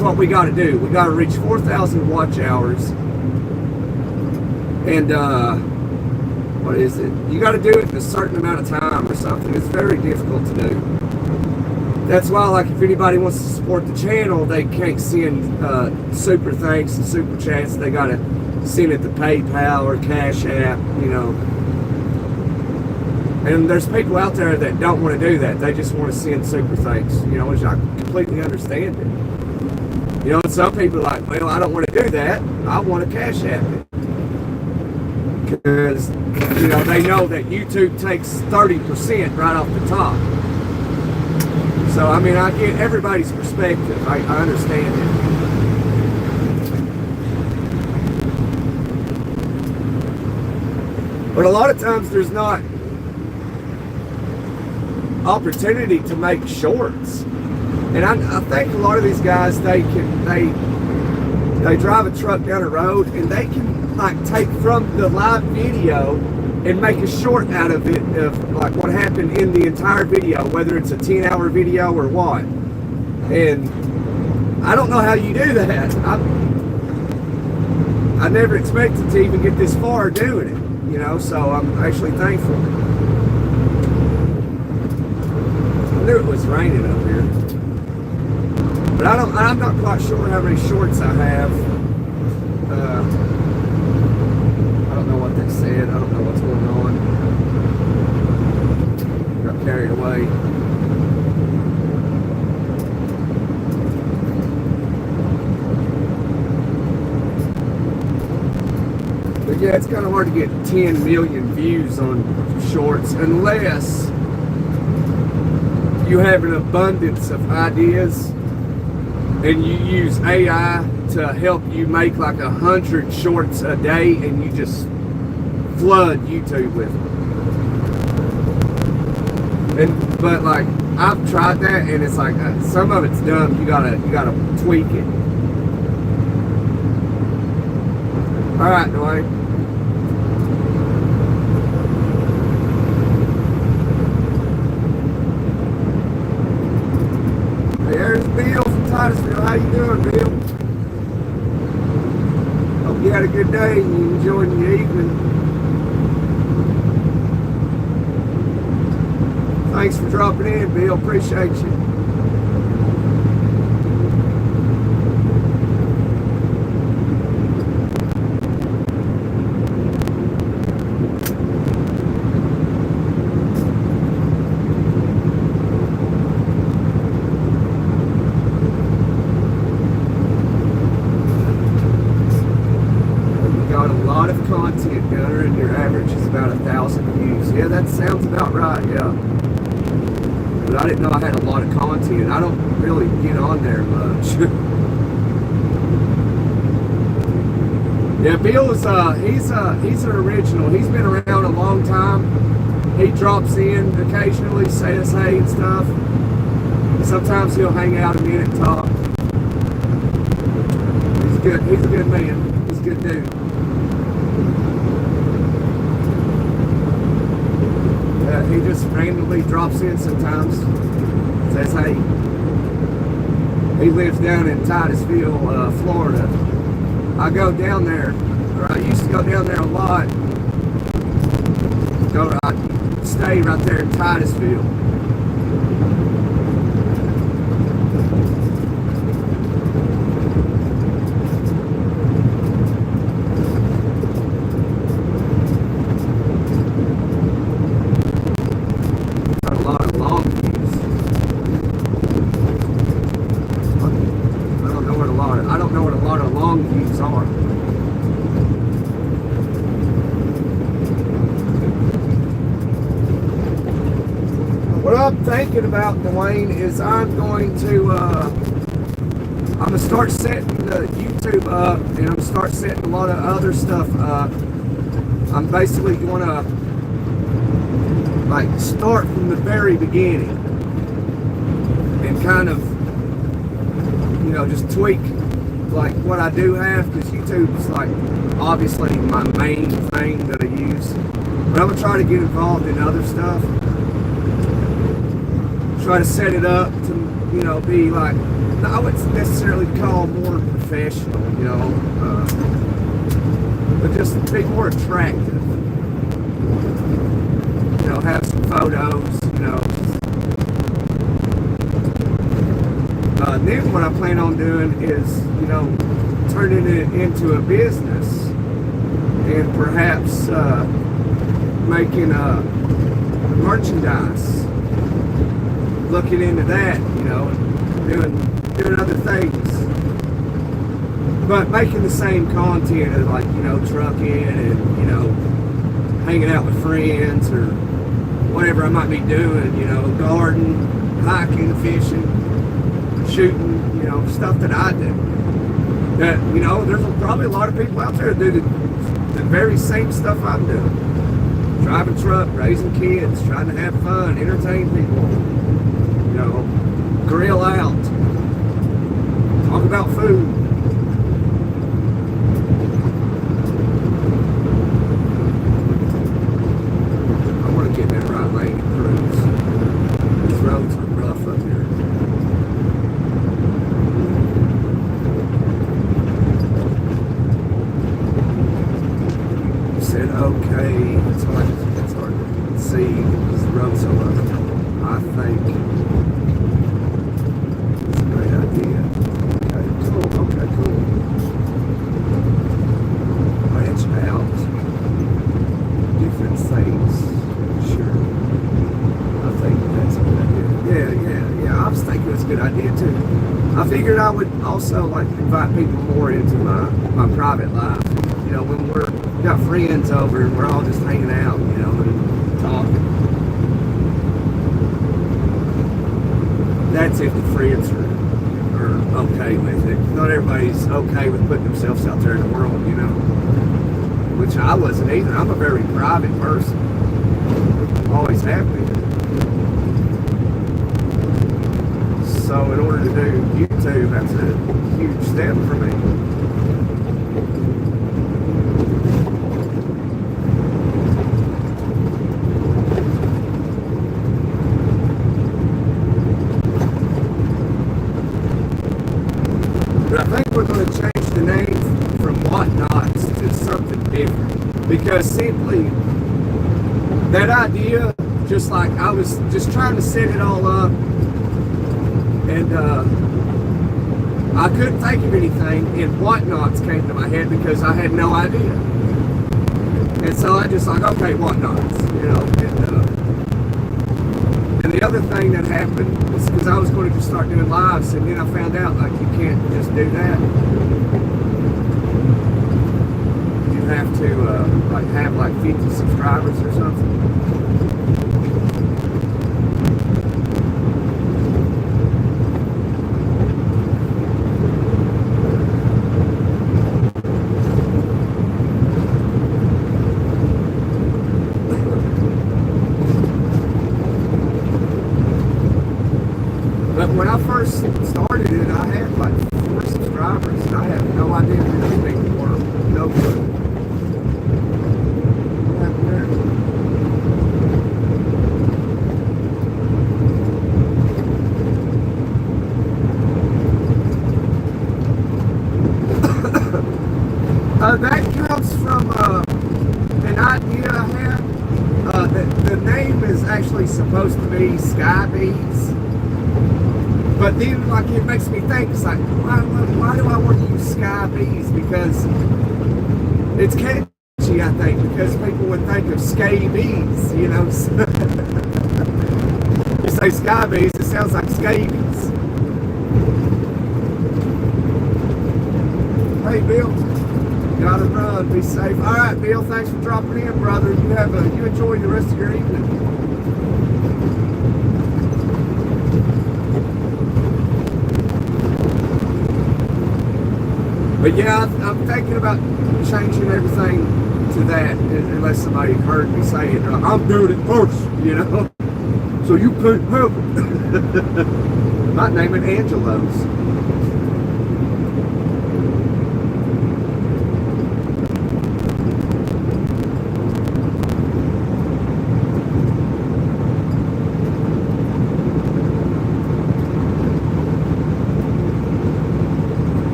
what we got to do. We got to reach 4,000 watch hours, and what is it? You got to do it in a certain amount of time or something. It's very difficult to do. That's why, like, if anybody wants to support the channel, they can't send super thanks and super chats. They got to send it to PayPal or Cash App, you know. And there's people out there that don't want to do that. They just want to send super thanks, you know, which I completely understand it. You know, and some people are like, well, I don't want to do that. I want to Cash App it. Because, you know, they know that YouTube takes 30% right off the top. So, I mean, I get everybody's perspective. I understand it. But a lot of times there's not opportunity to make shorts. And I think a lot of these guys, they drive a truck down a road and they can, like, take from the live video and make a short out of it, of like what happened in the entire video, whether it's a 10-hour video or what. And I don't know how you do that. I never expected to even get this far doing it, you know, so I'm actually thankful. I knew it was raining up here. But I'm not quite sure how many shorts I have. I don't know what they said. I don't know what's going on. Got carried away. But yeah, it's kind of hard to get 10 million views on shorts unless you have an abundance of ideas and you use AI to help you make like 100 shorts a day and you just flood YouTube with them. But like I've tried that and it's like some of it's dumb. You gotta tweak it. All right, Dwayne. There's Bill from Titusville. How you doing, Bill? Hope you had a good day and you enjoyed your evening. Thanks for dropping in, Bill. Appreciate you. Content, Gunner, and your average is about 1,000 views. Yeah, that sounds about right, yeah. But I didn't know I had a lot of content. I don't really get on there much. Yeah, Bill is he's an original. He's been around a long time. He drops in occasionally, says hey and stuff. Sometimes he'll hang out a minute and talk. He's good. He's a good man. He's a good dude. He just randomly drops in sometimes, says hey. He lives down in Titusville, Florida. I go down there, or I used to go down there a lot. I stay right there in Titusville. Thinking about, Dwayne, is I'm going to start setting the YouTube up, and I'm going to start setting a lot of other stuff up. I'm basically going to like start from the very beginning and kind of, you know, just tweak like what I do have, because YouTube is like obviously my main thing that I use, but I'm going to try to get involved in other stuff. Try to set it up to, you know, be like, I wouldn't necessarily call more professional, you know, but just be more attractive. You know, have some photos, you know. Then what I plan on doing is, you know, turning it into a business and perhaps making a merchandise. Looking into that, you know, doing other things, but making the same content of like, you know, trucking and, you know, hanging out with friends or whatever I might be doing, you know, garden, hiking, fishing, shooting, you know, stuff that I do. That, you know, there's probably a lot of people out there that do the very same stuff I'm doing. Driving truck, raising kids, trying to have fun, entertain people. You know, grill out, talk about food. I want to get in that right lane and cruise. These roads are rough up here. You said okay. It's hard to see because the road's so rough. I think. Okay, cool. Branch out. Different things. Sure. I think that's a good idea. Yeah. I was thinking it's a good idea too. I figured I would also like invite people more into my private life. You know, when we got friends over and we're all just hanging out, you know, and talking. that's if the friends are okay with it. Not everybody's okay with putting themselves out there in the world, you know. Which I wasn't either. I'm a very private person. Always have been. So in order to do YouTube, that's a huge step for me. But I think we're going to change the name from Whatnots to something different. Because simply, that idea, just like I was just trying to set it all up, and I couldn't think of anything, and Whatnots came to my head because I had no idea. And so I just like, okay, Whatnots, you know. And the other thing that happened is because I was going to just start doing lives, and then I found out like you can't just do that. You have to like have like 50 subscribers or something. But when I first started it, I had like 4 subscribers, and I had no idea who these people were. No clue. What happened there? That comes from an idea I had. The name is actually supposed to be Sky Bees. But then, like, it makes me think, it's like, why do I want to use Sky Bees? Because it's catchy, I think, because people would think of scabies, you know. You say Sky Bees, it sounds like scabies. Hey, Bill, gotta run, be safe. All right, Bill, thanks for dropping in, brother. You enjoy the rest of your evening. But yeah, I'm thinking about changing everything to that, unless somebody heard me say it. I'm doing it first, you know, so you couldn't help it. Might name it Angelo's.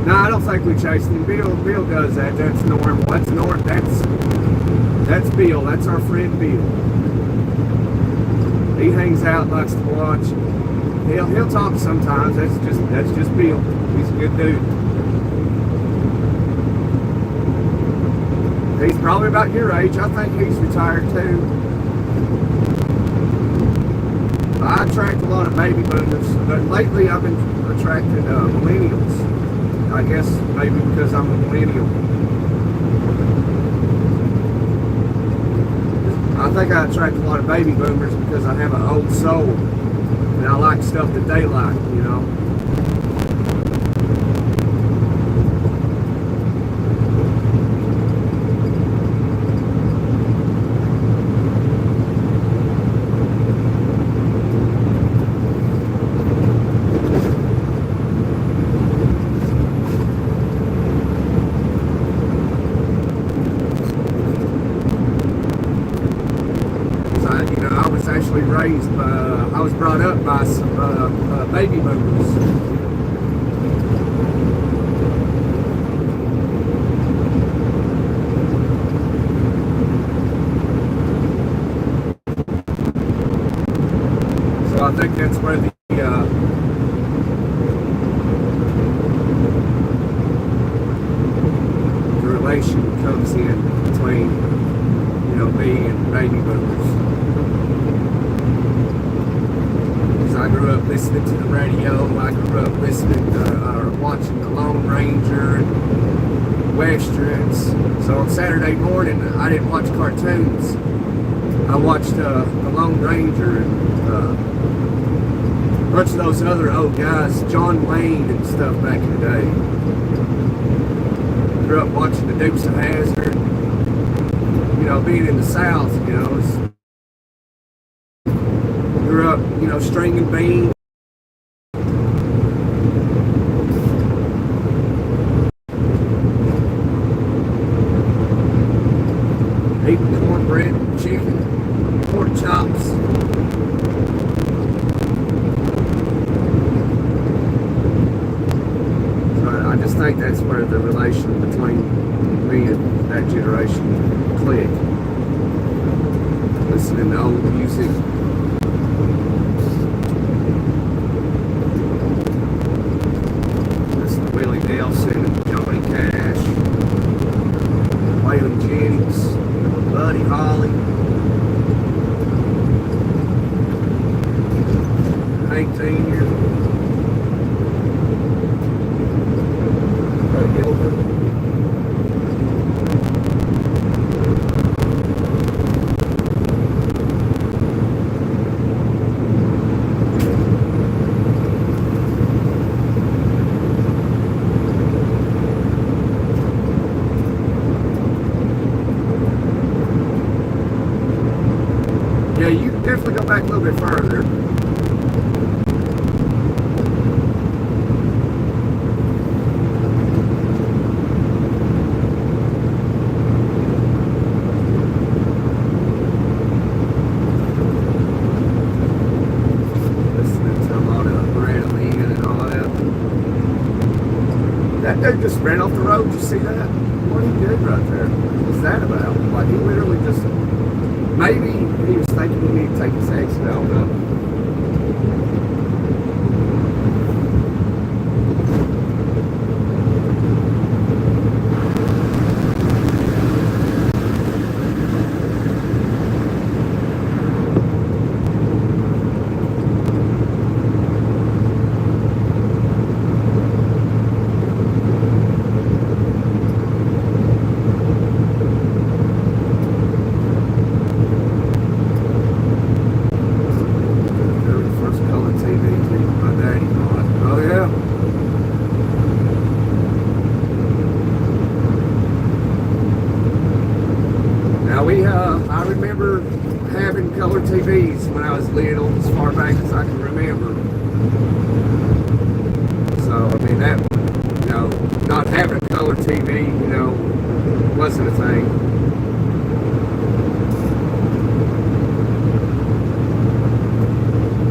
I don't think we chased him. Bill does that. That's normal. That's Bill. That's our friend Bill. He hangs out, likes to watch. He'll talk sometimes. That's just Bill. He's a good dude. He's probably about your age. I think he's retired too. I attract a lot of baby boomers, but lately I've been attracting millennials. I guess maybe because I'm a millennial. I think I attract a lot of baby boomers because I have an old soul and I like stuff that they like, you know. I was brought up by some baby boomers. So I think that's where the relation comes in between, you know, me and baby boomers. I grew up listening to the radio. I grew up listening or watching the Lone Ranger and Westerns. So on Saturday morning, I didn't watch cartoons. I watched The Lone Ranger and a bunch of those other old guys, John Wayne and stuff back in the day. Grew up watching the Dukes of Hazzard. You know, being in the South, you know, grew up, you know, stringing beans. Eating cornbread, chicken, pork chops. So I just think that's where the relation between me and that generation clicked. Listening to old music. Listening to Willie Nelson and Johnny Cash, Waylon Jennings, Buddy Holly, Hank Sr., Buddy Gilbert. Yeah, you can definitely go back a little bit further. Listening to a lot of Brad Lynn and all that. That dude just ran off the road. Did you see that? What he did right there? What was that about? Like, he literally just... Maybe he was thinking he needed to take his exit out, though. I remember having color TVs when I was little, as far back as I can remember. So, I mean, that, you know, not having a color TV, you know, wasn't a thing.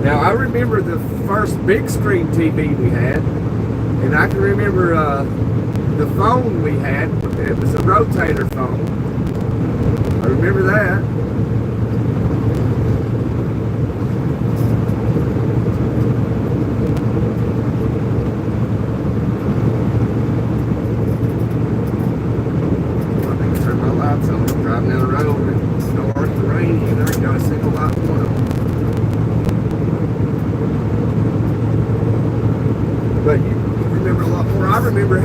Now, I remember the first big screen TV we had, and I can remember the phone we had. It was a rotator phone. I remember that. I think I turned my lights on. I'm driving down the road and it's dark and rainy and I ain't got a single light on. But you remember a lot more. I remember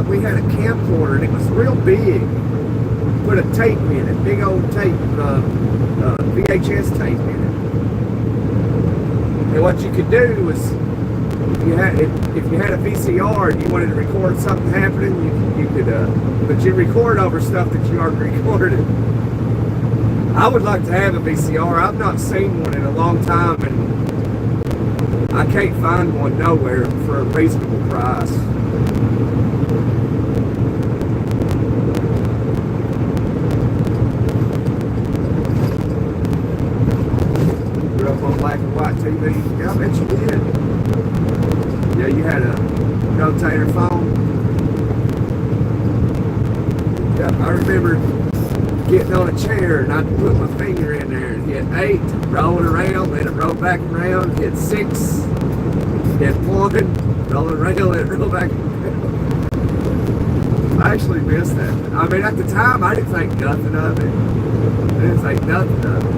we had a camcorder and it was real big. Put a tape in it, big old tape, VHS tape in it. And what you could do was, if you had a VCR and you wanted to record something happening, you could, but you record over stuff that you already recorded. I would like to have a VCR. I've not seen one in a long time, and I can't find one nowhere for a reasonable price. Black and white TV. Yeah, I bet you did. Yeah, you had a rotator phone. Yeah, I remember getting on a chair and I'd put my finger in there and hit 8, roll it around, let it roll back around, hit 6, hit 1, roll it around, let it roll back around. I actually missed that. I mean, at the time, I didn't think nothing of it. I didn't think nothing of it.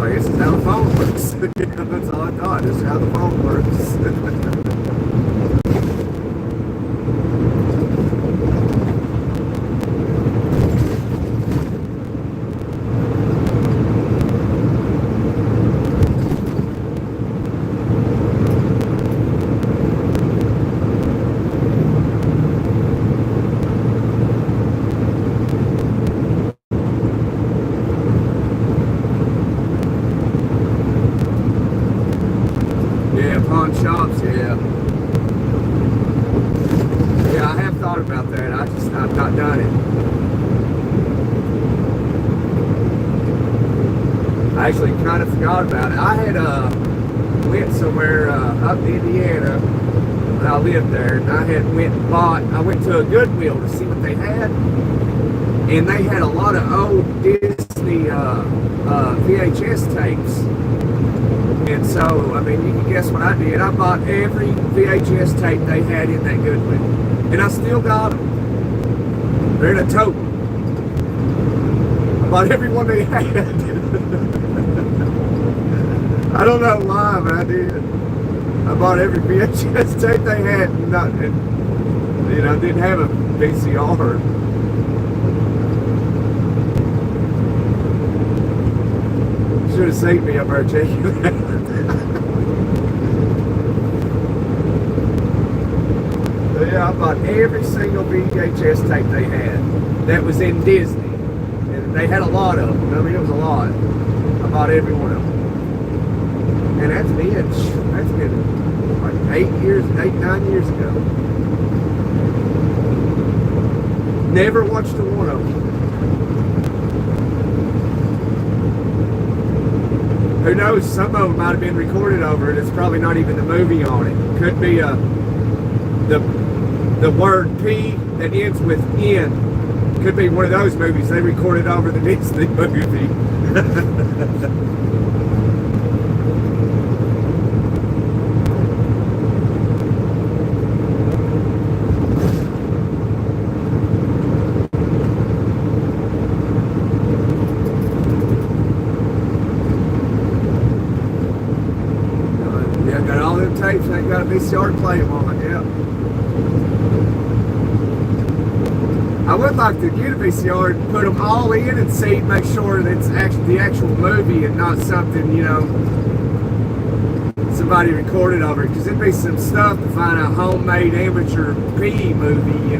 Like, this is how the phone works. That's all I thought. This is how the phone works. Yeah, pawn shops, yeah. Yeah, I have thought about that. I've not done it. I actually kind of forgot about it. I had went somewhere up in Indiana. I lived there, and I went to a Goodwill to see what they had, and they had a lot of old Disney VHS tapes. And so, I mean, you can guess what I did. I bought every VHS tape they had in that Goodwill, and I still got them. They're in a tote. I bought every one they had. I don't know why, but I did. I bought every VHS tape they had, and didn't have a VCR. Should have seen me up there checking that. Yeah, I bought every single VHS tape they had that was in Disney, and they had a lot of them. I mean, it was a lot. I bought every one of them. And that's been like 9 years ago. Never watched a one of them. Who knows? Some of them might have been recorded over it. It's probably not even the movie on it. Could be the word P that ends with N. Could be one of those movies they recorded over the Disney movie. Tapes ain't got a VCR to play them on, yeah. I would like to get a VCR and put them all in and see, make sure that it's actually the actual movie and not something, somebody recorded over it. Because it'd be some stuff to find a homemade amateur P movie,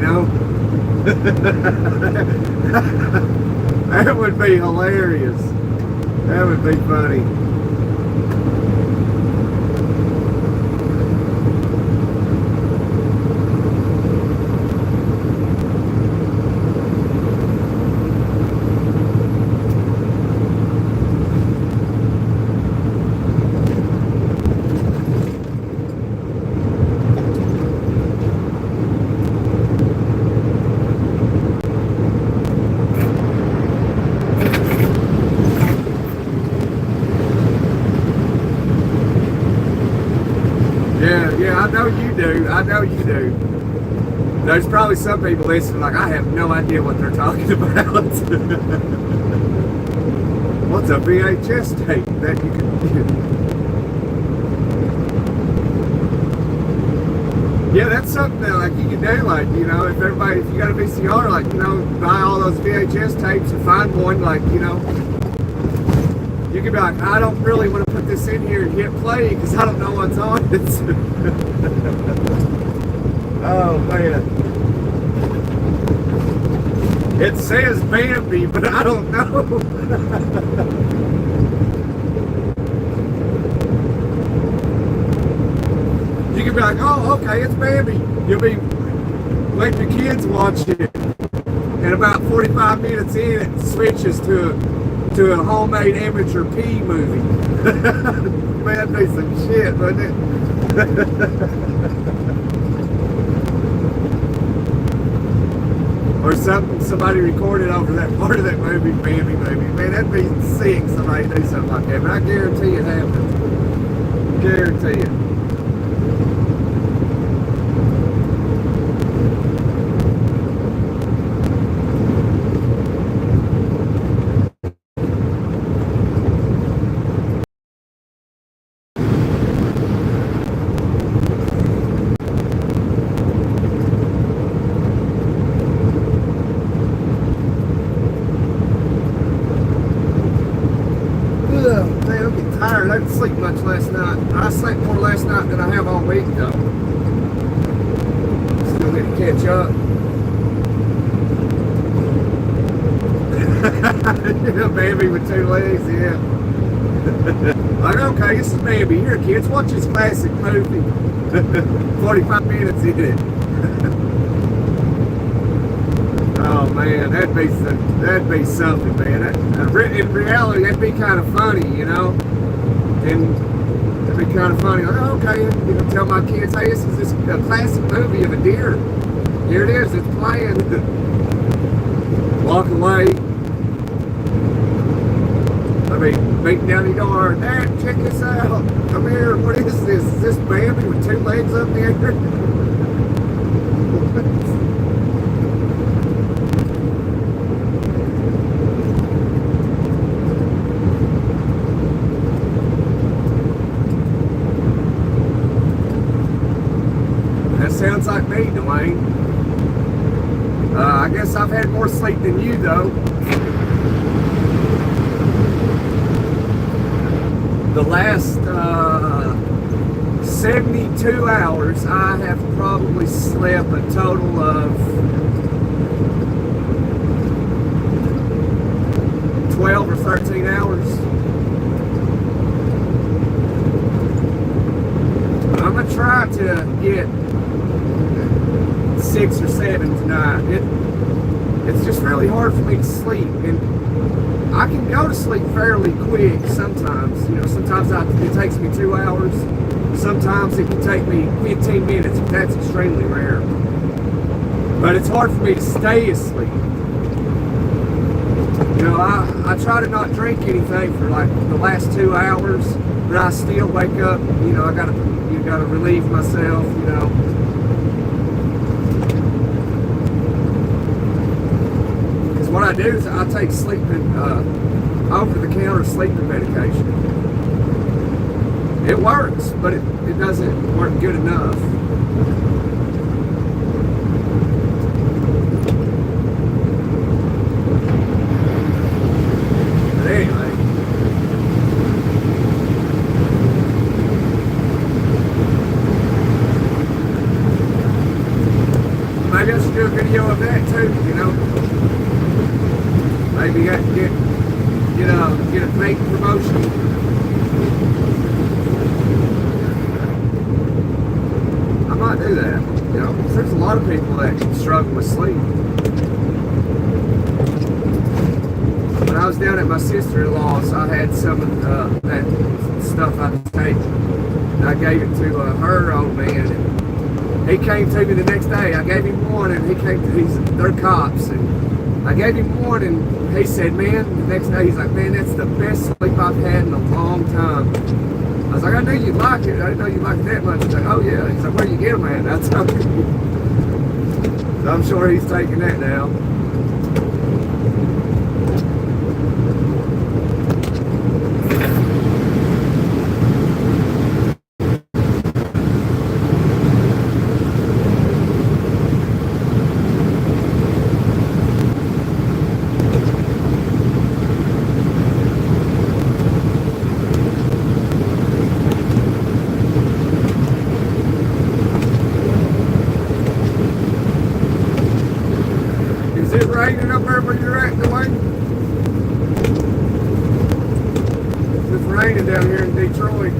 That would be hilarious. That would be funny. Yeah, I know you do. I know you do. There's probably some people listening like, I have no idea what they're talking about. What's a VHS tape that you can do? Yeah, that's something that like you can do, like, if you got a VCR, like, buy all those VHS tapes and find one, like, you could be like, I don't really want to put this in here and hit play because I don't know what's on it. Oh, man. It says Bambi, but I don't know. You could be like, oh, okay, it's Bambi. You'll be letting the kids watch it. And about 45 minutes in, it switches to a homemade amateur P movie. Man, that'd be some shit, wouldn't it? Or somebody recorded over that part of that movie, Bambi movie. Man, that'd be sick, somebody do something like that. But I guarantee it happens. Guarantee it. I didn't sleep much last night. I slept more last night than I have all week, though. Still need to catch up. Yeah, baby with two legs, yeah. Like, okay, this is Bambi. Here, kids, watch this classic movie. 45 minutes in it. Oh man, that'd be something, man. In reality, that'd be kind of funny, you know. And it'd be kind of funny. Like, okay, you know, tell my kids, hey, this is a classic movie of a deer. Here it is. It's playing. Walk away. I mean, beating down the door. Dad, check this out. Come here. What is this? Is this Bambi with two legs up there? Sounds like me, Dwayne. I guess I've had more sleep than you, though. The last 72 hours, I have probably slept a total of 12 or 13 hours. I'm going to try to get 6 or 7 tonight. It's just really hard for me to sleep, and I can go to sleep fairly quick sometimes. You know, sometimes it takes me 2 hours. Sometimes it can take me 15 minutes, but that's extremely rare. But it's hard for me to stay asleep. You know, I try to not drink anything for like the last 2 hours, but I still wake up. You know, you gotta relieve myself. You know. What I do is I take sleeping, over-the-counter sleeping medication. It works, but it doesn't work good enough. But anyway. Maybe I should do a video of that too, you know. Maybe you got to get a fake promotion. I might do that. You know, there's a lot of people that struggle with sleep. When I was down at my sister-in-law's, I had some of that stuff I take. And I gave it to her old man. And he came to me the next day. I gave him one, and they're cops, and I gave him one, and he said, man, the next day he's like, man, that's the best sleep I've had in a long time. I was like, I knew you'd like it. I didn't know you'd like it that much. He's like, oh yeah. He's like, where do you get them at? That's how so I'm sure he's taking that now. Is it raining up there where you're at, Dwayne? It's raining down here in Detroit.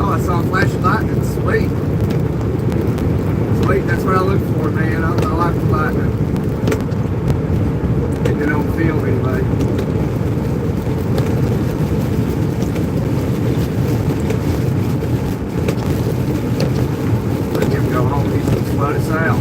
Oh, I saw a flash of lightning. Sweet. Sweet, that's what I look for, man. I like the lightning. Getting it on film anyway. Let him go home. He's going to flood us out.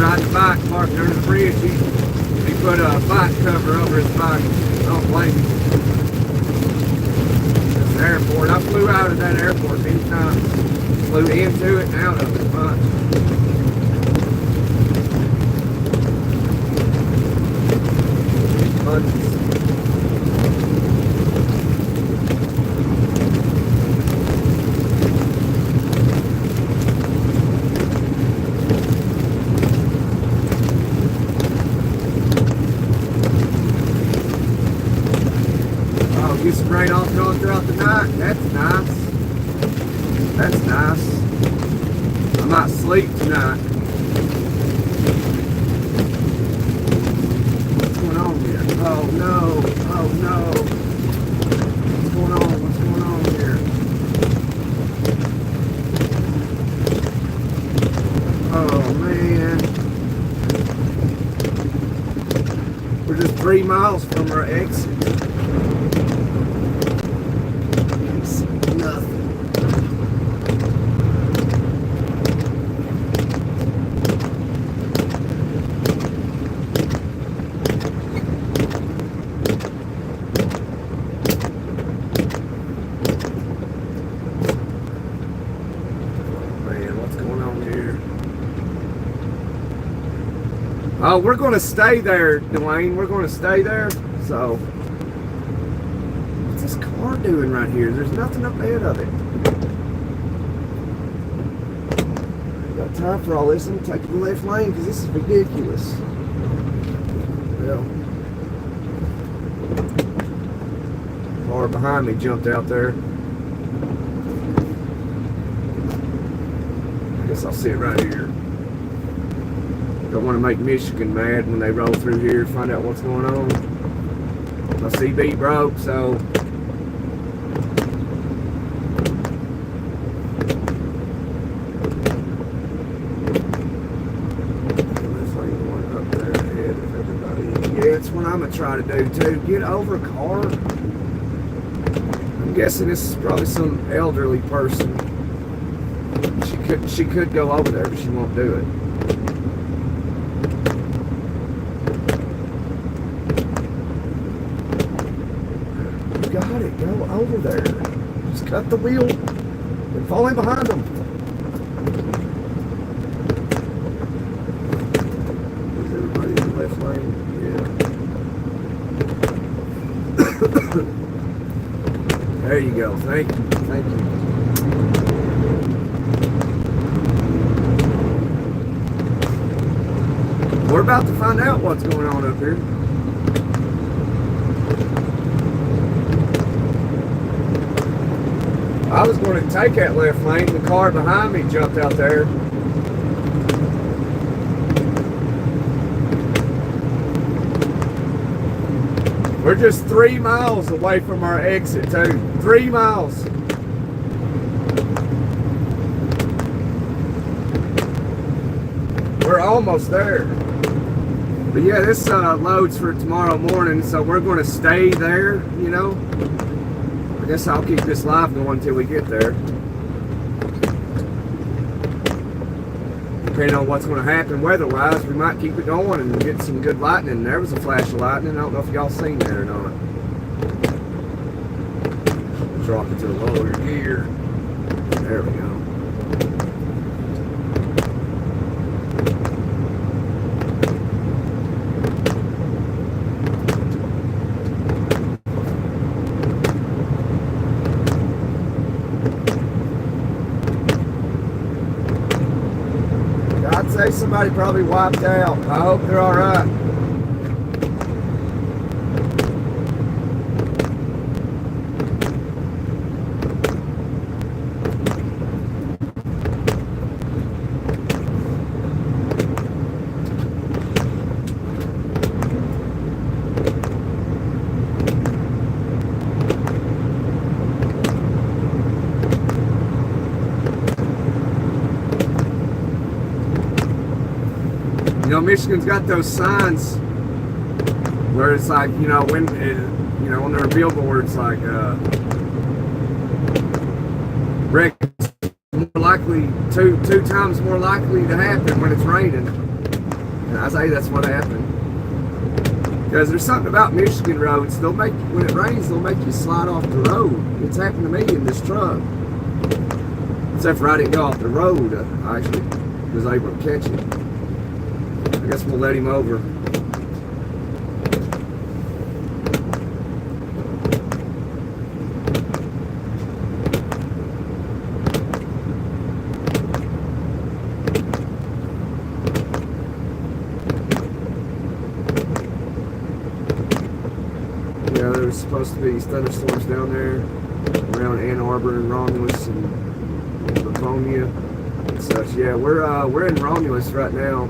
riding a bike, parked under the bridge. He put a bike cover over his bike. Don't blame me. That's the airport. I flew out of that airport many times. Flew into it and out of it a bunch. Bunches. Get some rain off going throughout the night. That's nice. That's nice. I might sleep tonight. What's going on here? Oh no. Oh no. What's going on? What's going on here? Oh man. We're just 3 miles from our exit. Oh, we're going to stay there, Dwayne. We're going to stay there. So, what's this car doing right here? There's nothing up ahead of it. I got time for all this. I'm taking the left lane because this is ridiculous. Well, car behind me jumped out there. I guess I'll sit right here. Don't want to make Michigan mad when they roll through here, find out what's going on. My CB broke, so up there ahead of everybody. Yeah, it's what I'm gonna try to do too. Get over car. I'm guessing this is probably some elderly person. She could go over there, but she won't do it. Got it, go over there. Just cut the wheel and fall in behind them. Is everybody in the left lane? Yeah. There you go. Thank you. Thank you. We're about to find out what's going on up here. I was going to take that left lane. The car behind me jumped out there. We're just 3 miles away from our exit too. 3 miles. We're almost there. But yeah, this loads for tomorrow morning, so we're going to stay there, you know. I guess I'll keep this live going until we get there. Depending on what's going to happen weather-wise, we might keep it going and get some good lightning. There was a flash of lightning. I don't know if y'all seen that or not. Drop it to the lower gear. There we go. Say somebody probably wiped out. I hope they're all right. You know, Michigan's got those signs where it's like, you know, when you know, on their billboards, like wrecks more likely, two times more likely to happen when it's raining. And I say that's what happened. Because there's something about Michigan roads, when it rains, they'll make you slide off the road. It's happened to me in this truck. Except for I didn't go off the road, I actually was able to catch it. I guess we'll let him over. Yeah, there's supposed to be thunderstorms down there around Ann Arbor and Romulus and Laconia and such. Yeah, we're in Romulus right now.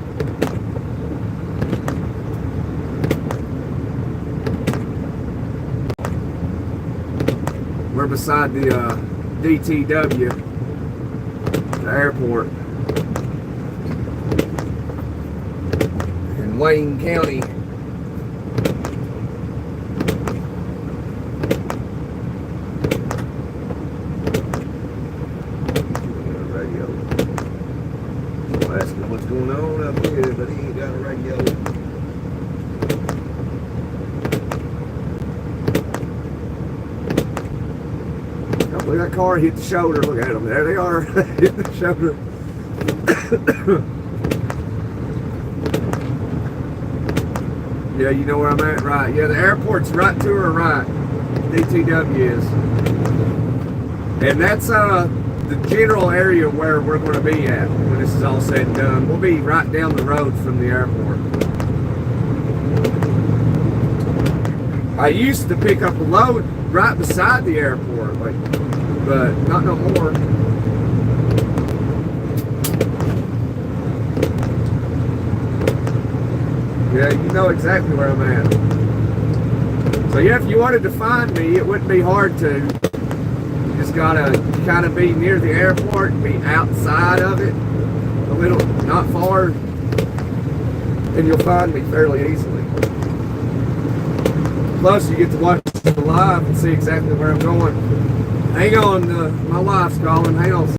We're beside the DTW, the airport in Wayne County. Asking what's going on up here, but he ain't got a radio. Oh, look, that car hit the shoulder. Look at them. There they are. Hit the shoulder. Yeah, you know where I'm at? Right. Yeah, the airport's right to her right. DTW is. And that's the general area where we're going to be at when this is all said and done. We'll be right down the road from the airport. I used to pick up a load right beside the airport, but not no more. Yeah, you know exactly where I'm at. So yeah, if you wanted to find me, it wouldn't be hard to. Just gotta kind of be near the airport, be outside of it a little, not far, and you'll find me fairly easily. Plus, you get to watch the live and see exactly where I'm going. Hang on, my wife's calling. Hang on.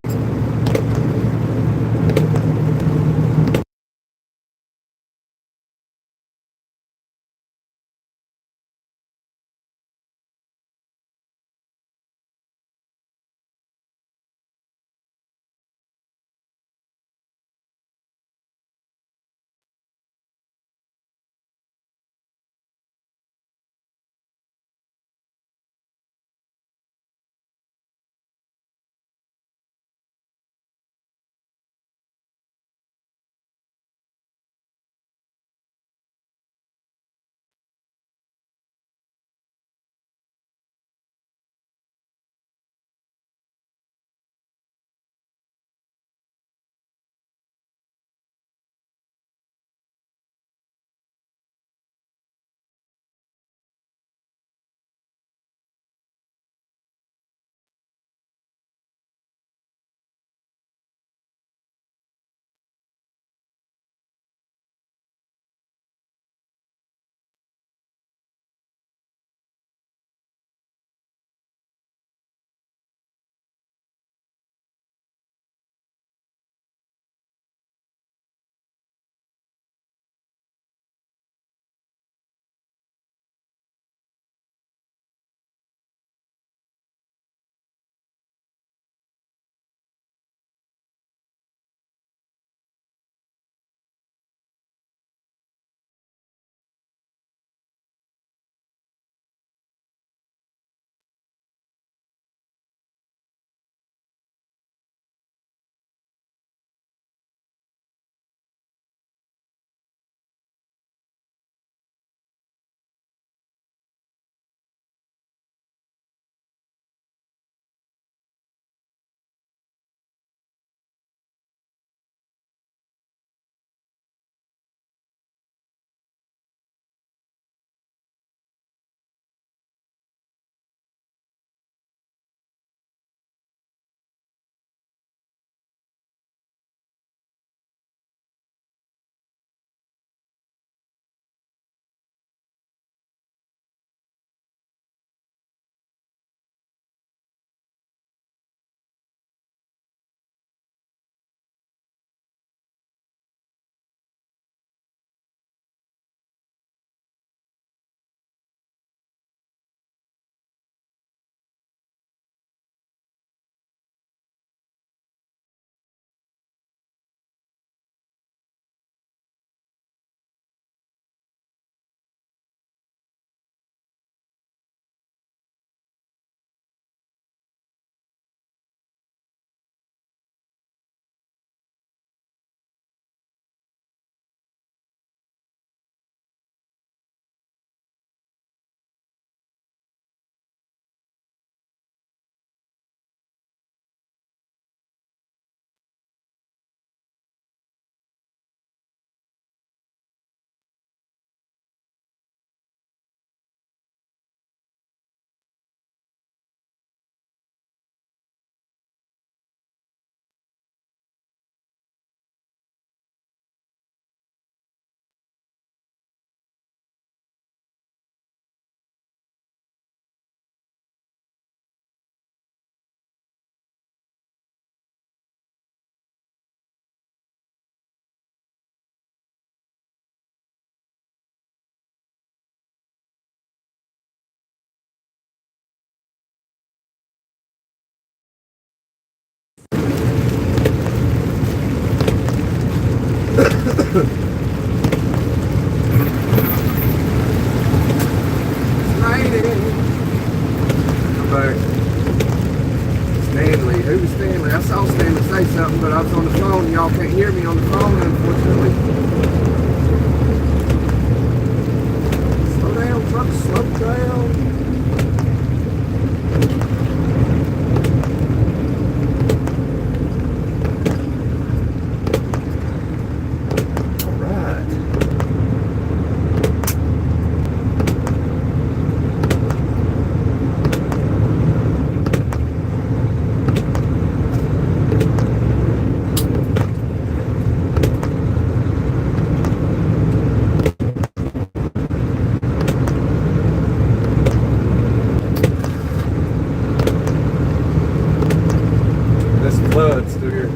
I'm back. Stanley. Who was Stanley? I saw Stanley say something, but I was on the phone. Y'all can't hear me on the phone, unfortunately. Slow down, truck. Slow down. Floods through here.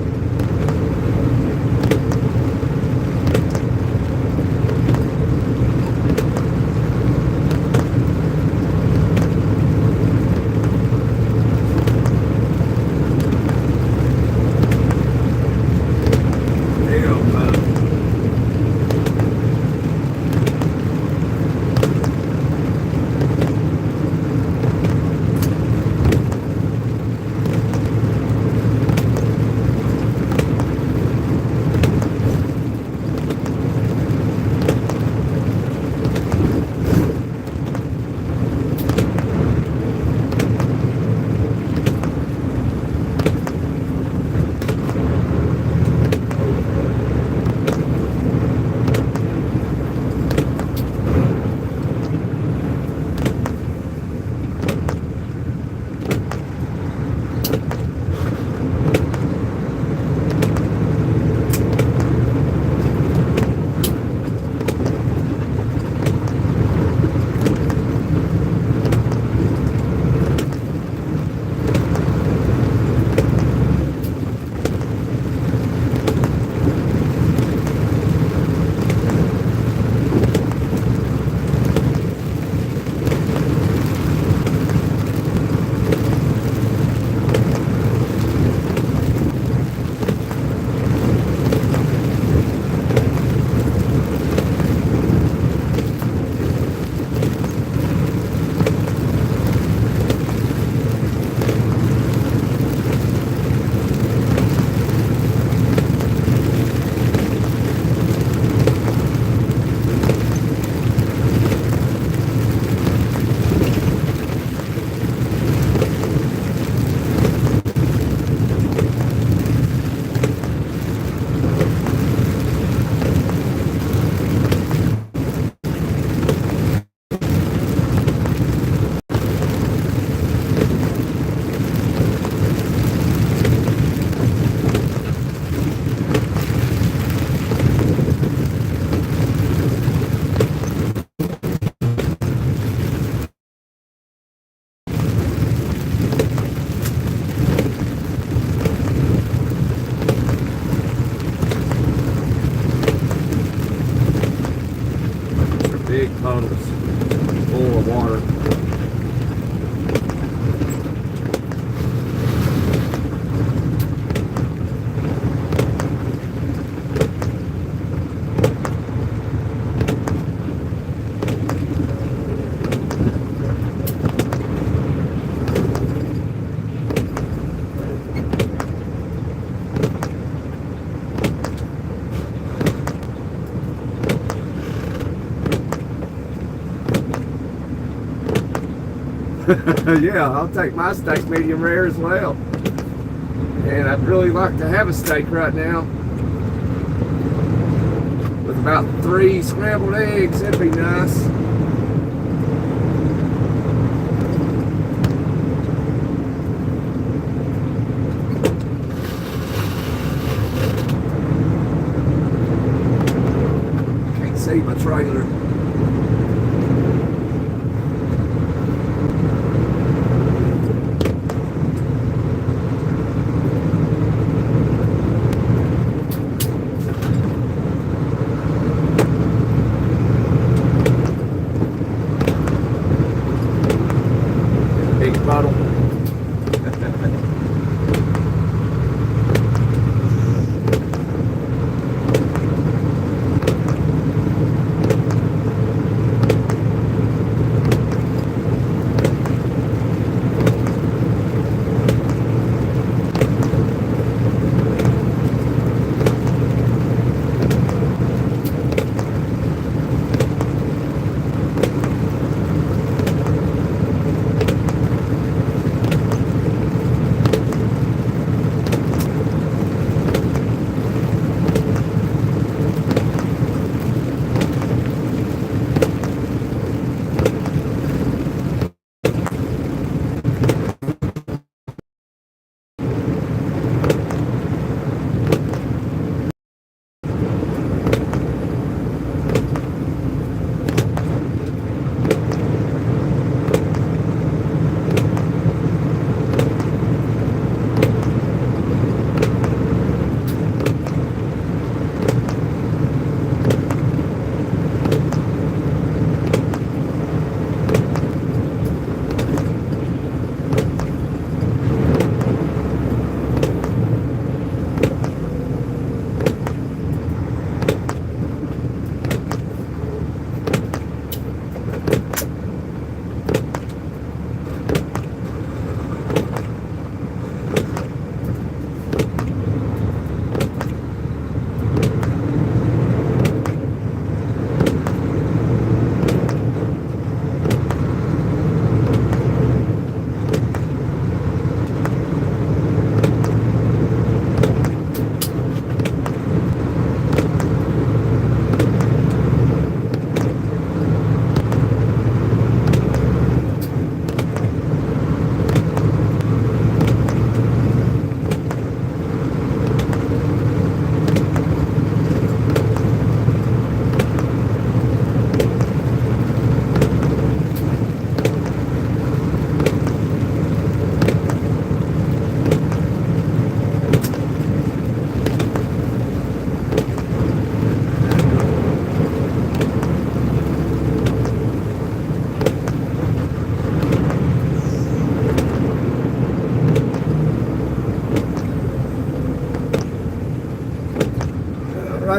Big puddles full of water. Yeah, I'll take my steak medium rare as well. And I'd really like to have a steak right now. With about 3 scrambled eggs, that'd be nice. Can't see my trailer. Bottle.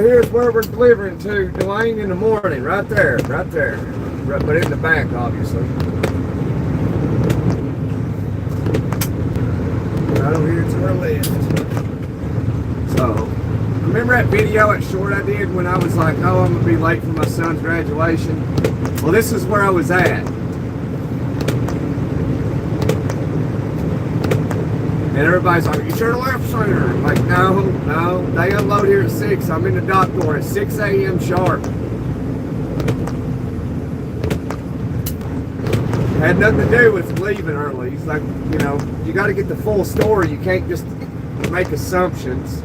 here's where we're delivering to Delane in the morning. Right there. Right there. Right, but in the back, obviously. Right over here to our left. So, remember that video at Short I did when I was like, oh, I'm going to be late for my son's graduation? Well, this is where I was at. And everybody's like, you should have left sooner. I'm like, no, they unload here at 6. I'm in the dock door at 6 a.m. sharp. Had nothing to do with leaving early. He's like, you know, you got to get the full story. You can't just make assumptions.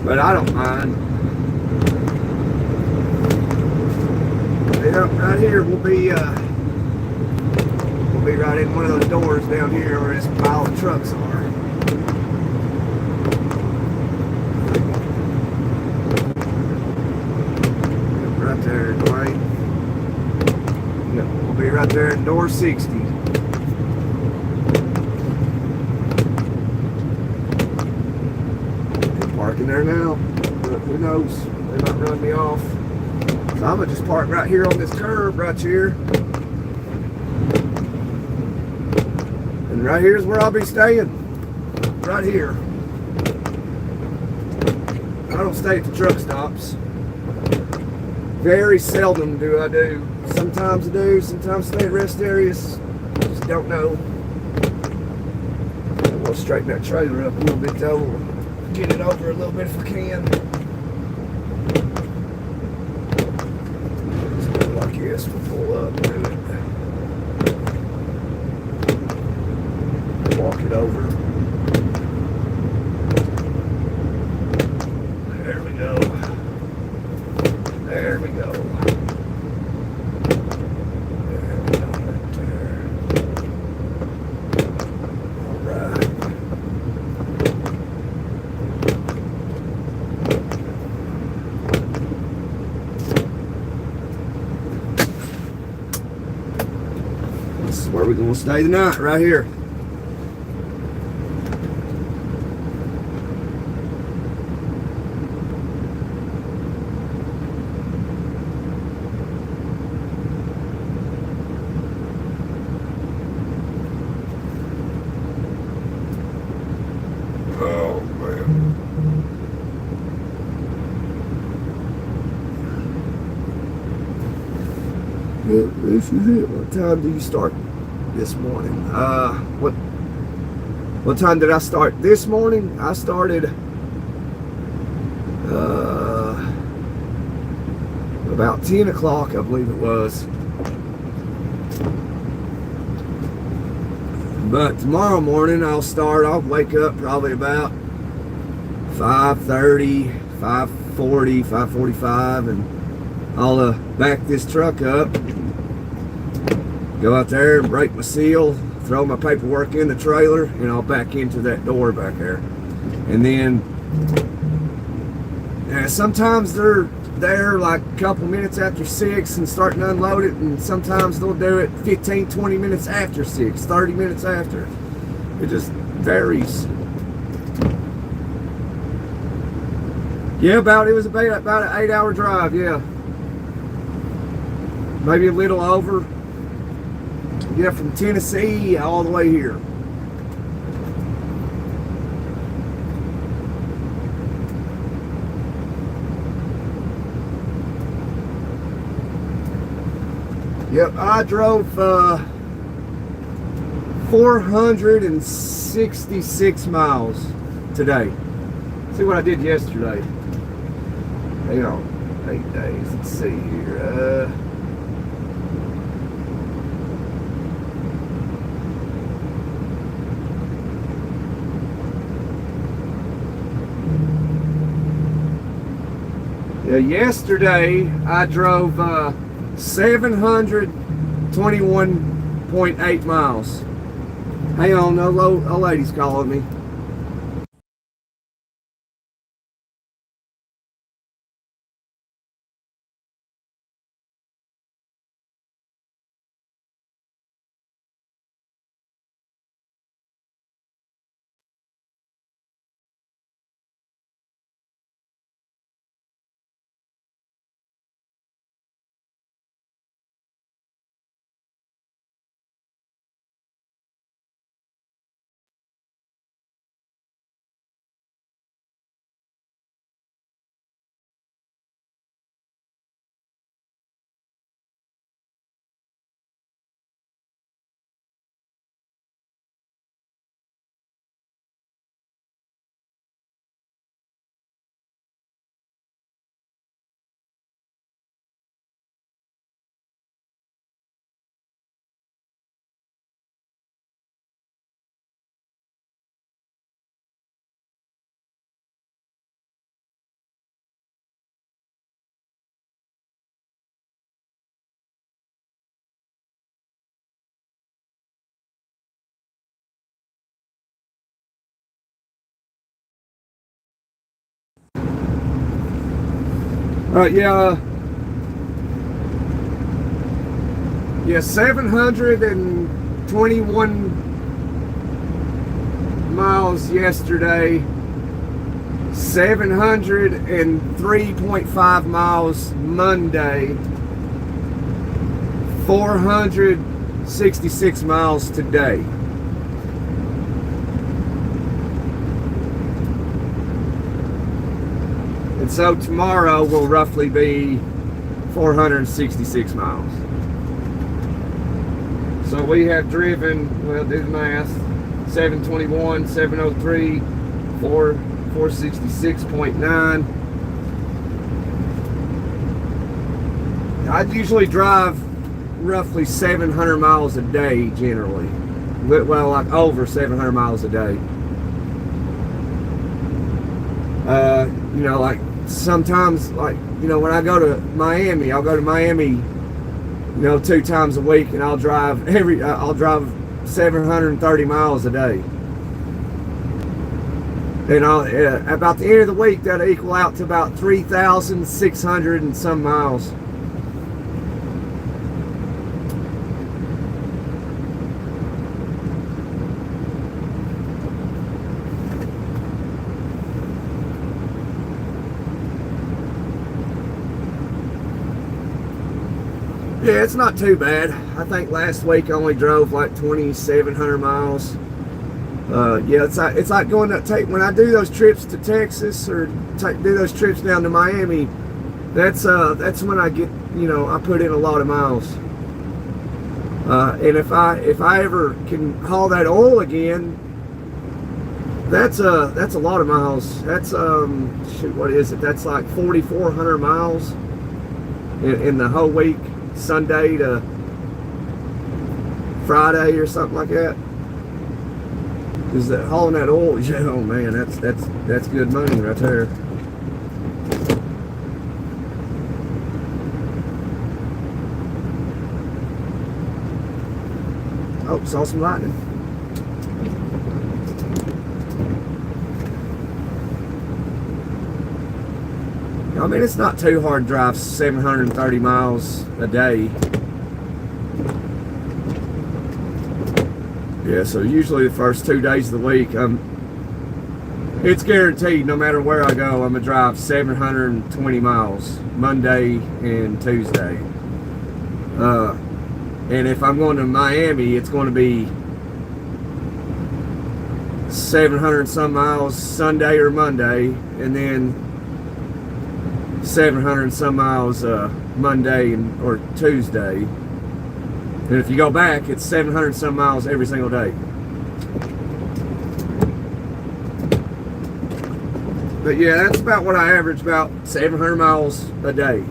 But I don't mind. Yeah, right here we'll be right in one of those doors down here where this pile of trucks are. Right there, Dwayne. Yep, we'll be right there in door 60. Parking there now, but who knows? They might run me off. So I'm gonna just park right here on this curb right here. And right here's where I'll be staying. Right here. I don't stay at the truck stops. Very seldom do I do. Sometimes I do, sometimes I stay at rest areas. Just don't know. We'll straighten that trailer up a little bit though. Get it over a little bit if I can. Like this, we'll pull up and do it. Walk it over. There we go. There we go. There we go, right there. All right. This is where we're going to stay tonight, right here. Oh, man. This is it. What time do you start this morning? What time did I start this morning? I started about 10 o'clock, I believe it was. But tomorrow morning I'll wake up probably about 5:30, 5:40, 5:45, and I'll back this truck up, go out there and break my seal, throw my paperwork in the trailer, and I'll back into that door back there. And then sometimes they're there like a couple minutes after 6 and starting to unload it, and sometimes they'll do it 15, 20 minutes after 6, 30 minutes after. It just varies. Yeah, it was about an 8-hour drive, yeah. Maybe a little over. Yeah, from Tennessee all the way here. Yep, I drove 466 miles today. See what I did yesterday. Hang on, 8 days. Let's see here. Yeah, yesterday I drove 721.8 miles. Hang on, no old lady's calling me. Yeah. Yeah, 721 miles yesterday, 703.5 miles Monday, 466 miles today. And so tomorrow will roughly be 466 miles. So we have driven, well, do the math, 721, 703, 466.9. I usually drive roughly 700 miles a day generally. Well, like over 700 miles a day. You know, like sometimes, like, you know, when I go to Miami, I'll go to Miami, you know, 2 times a week, and I'll drive 730 miles a day. And about the end of the week, that'll equal out to about 3,600 and some miles. Yeah, it's not too bad. I think last week I only drove like 2,700 miles. Yeah, it's like going to when I do those trips to Texas or do those trips down to Miami. That's when I get, you know, I put in a lot of miles. And if I ever can haul that oil again, that's a lot of miles. That's shoot, what is it? That's like 4,400 miles in the whole week. Sunday to Friday or something like that. Is that hauling that oil? Oh man, that's good money right there. Oh, saw some lightning. I mean, it's not too hard to drive 730 miles a day. Yeah, so usually the first 2 days of the week, it's guaranteed no matter where I go, I'm going to drive 720 miles Monday and Tuesday. And if I'm going to Miami, it's going to be 700 some miles Sunday or Monday, and then 700 some miles Monday or Tuesday. And if you go back, it's 700 some miles every single day. But yeah, that's about what I average, about 700 miles a day.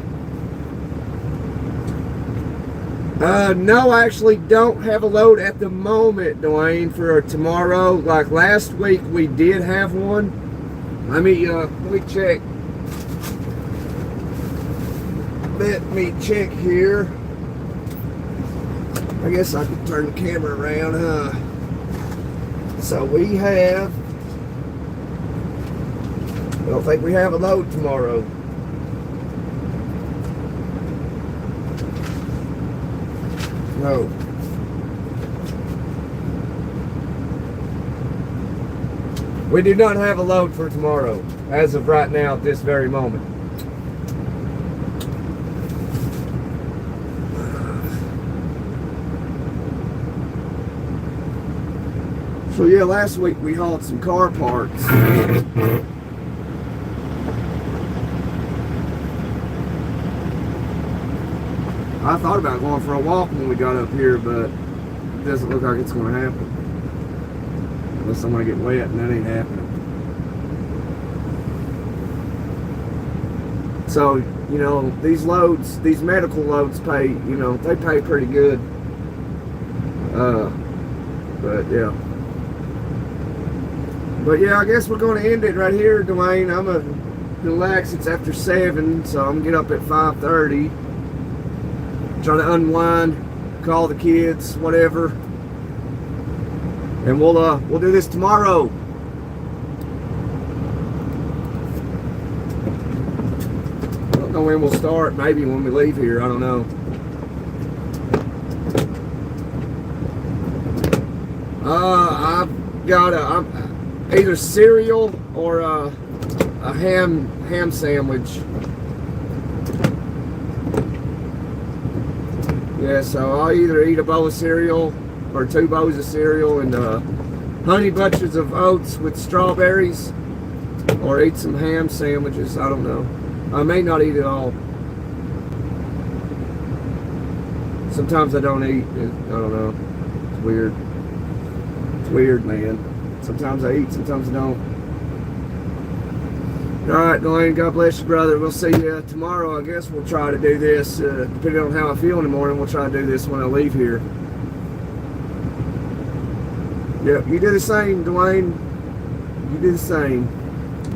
No, I actually don't have a load at the moment, Dwayne, for tomorrow. Like last week, we did have one. Let me check. Let me check here. I guess I could turn the camera around, huh? So we have, I don't think we have a load tomorrow. No. We do not have a load for tomorrow, as of right now at this very moment. So yeah, last week we hauled some car parts. I thought about going for a walk when we got up here, but it doesn't look like it's going to happen. Unless I'm going to get wet, and that ain't happening. So, you know, these loads, these medical loads pay, you know, they pay pretty good. But yeah. But yeah, I guess we're going to end it right here, Dwayne. I'm going to relax. It's after 7, so I'm going to get up at 5:30. Try to unwind, call the kids, whatever. And we'll do this tomorrow. I don't know know when we'll start. Maybe when we leave here. I don't know. I've got either cereal or a ham sandwich. Yeah, so I'll either eat a bowl of cereal or 2 bowls of cereal and honey bunches of oats with strawberries, or eat some ham sandwiches. I don't know. I may not eat it all. Sometimes I don't eat. I don't know. It's weird. It's weird, man. Sometimes I eat, sometimes I don't. Alright, Dwayne, God bless you, brother. We'll see you tomorrow. I guess we'll try to do this. Depending on how I feel in the morning, we'll try to do this when I leave here. Yep, you do the same, Dwayne. You do the same.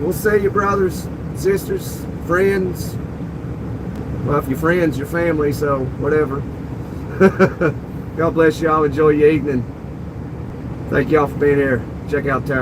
We'll see you, brothers, sisters, friends. Well, if you're friends, you're family, so whatever. God bless y'all. Enjoy your evening. Thank y'all for being here. Check out town.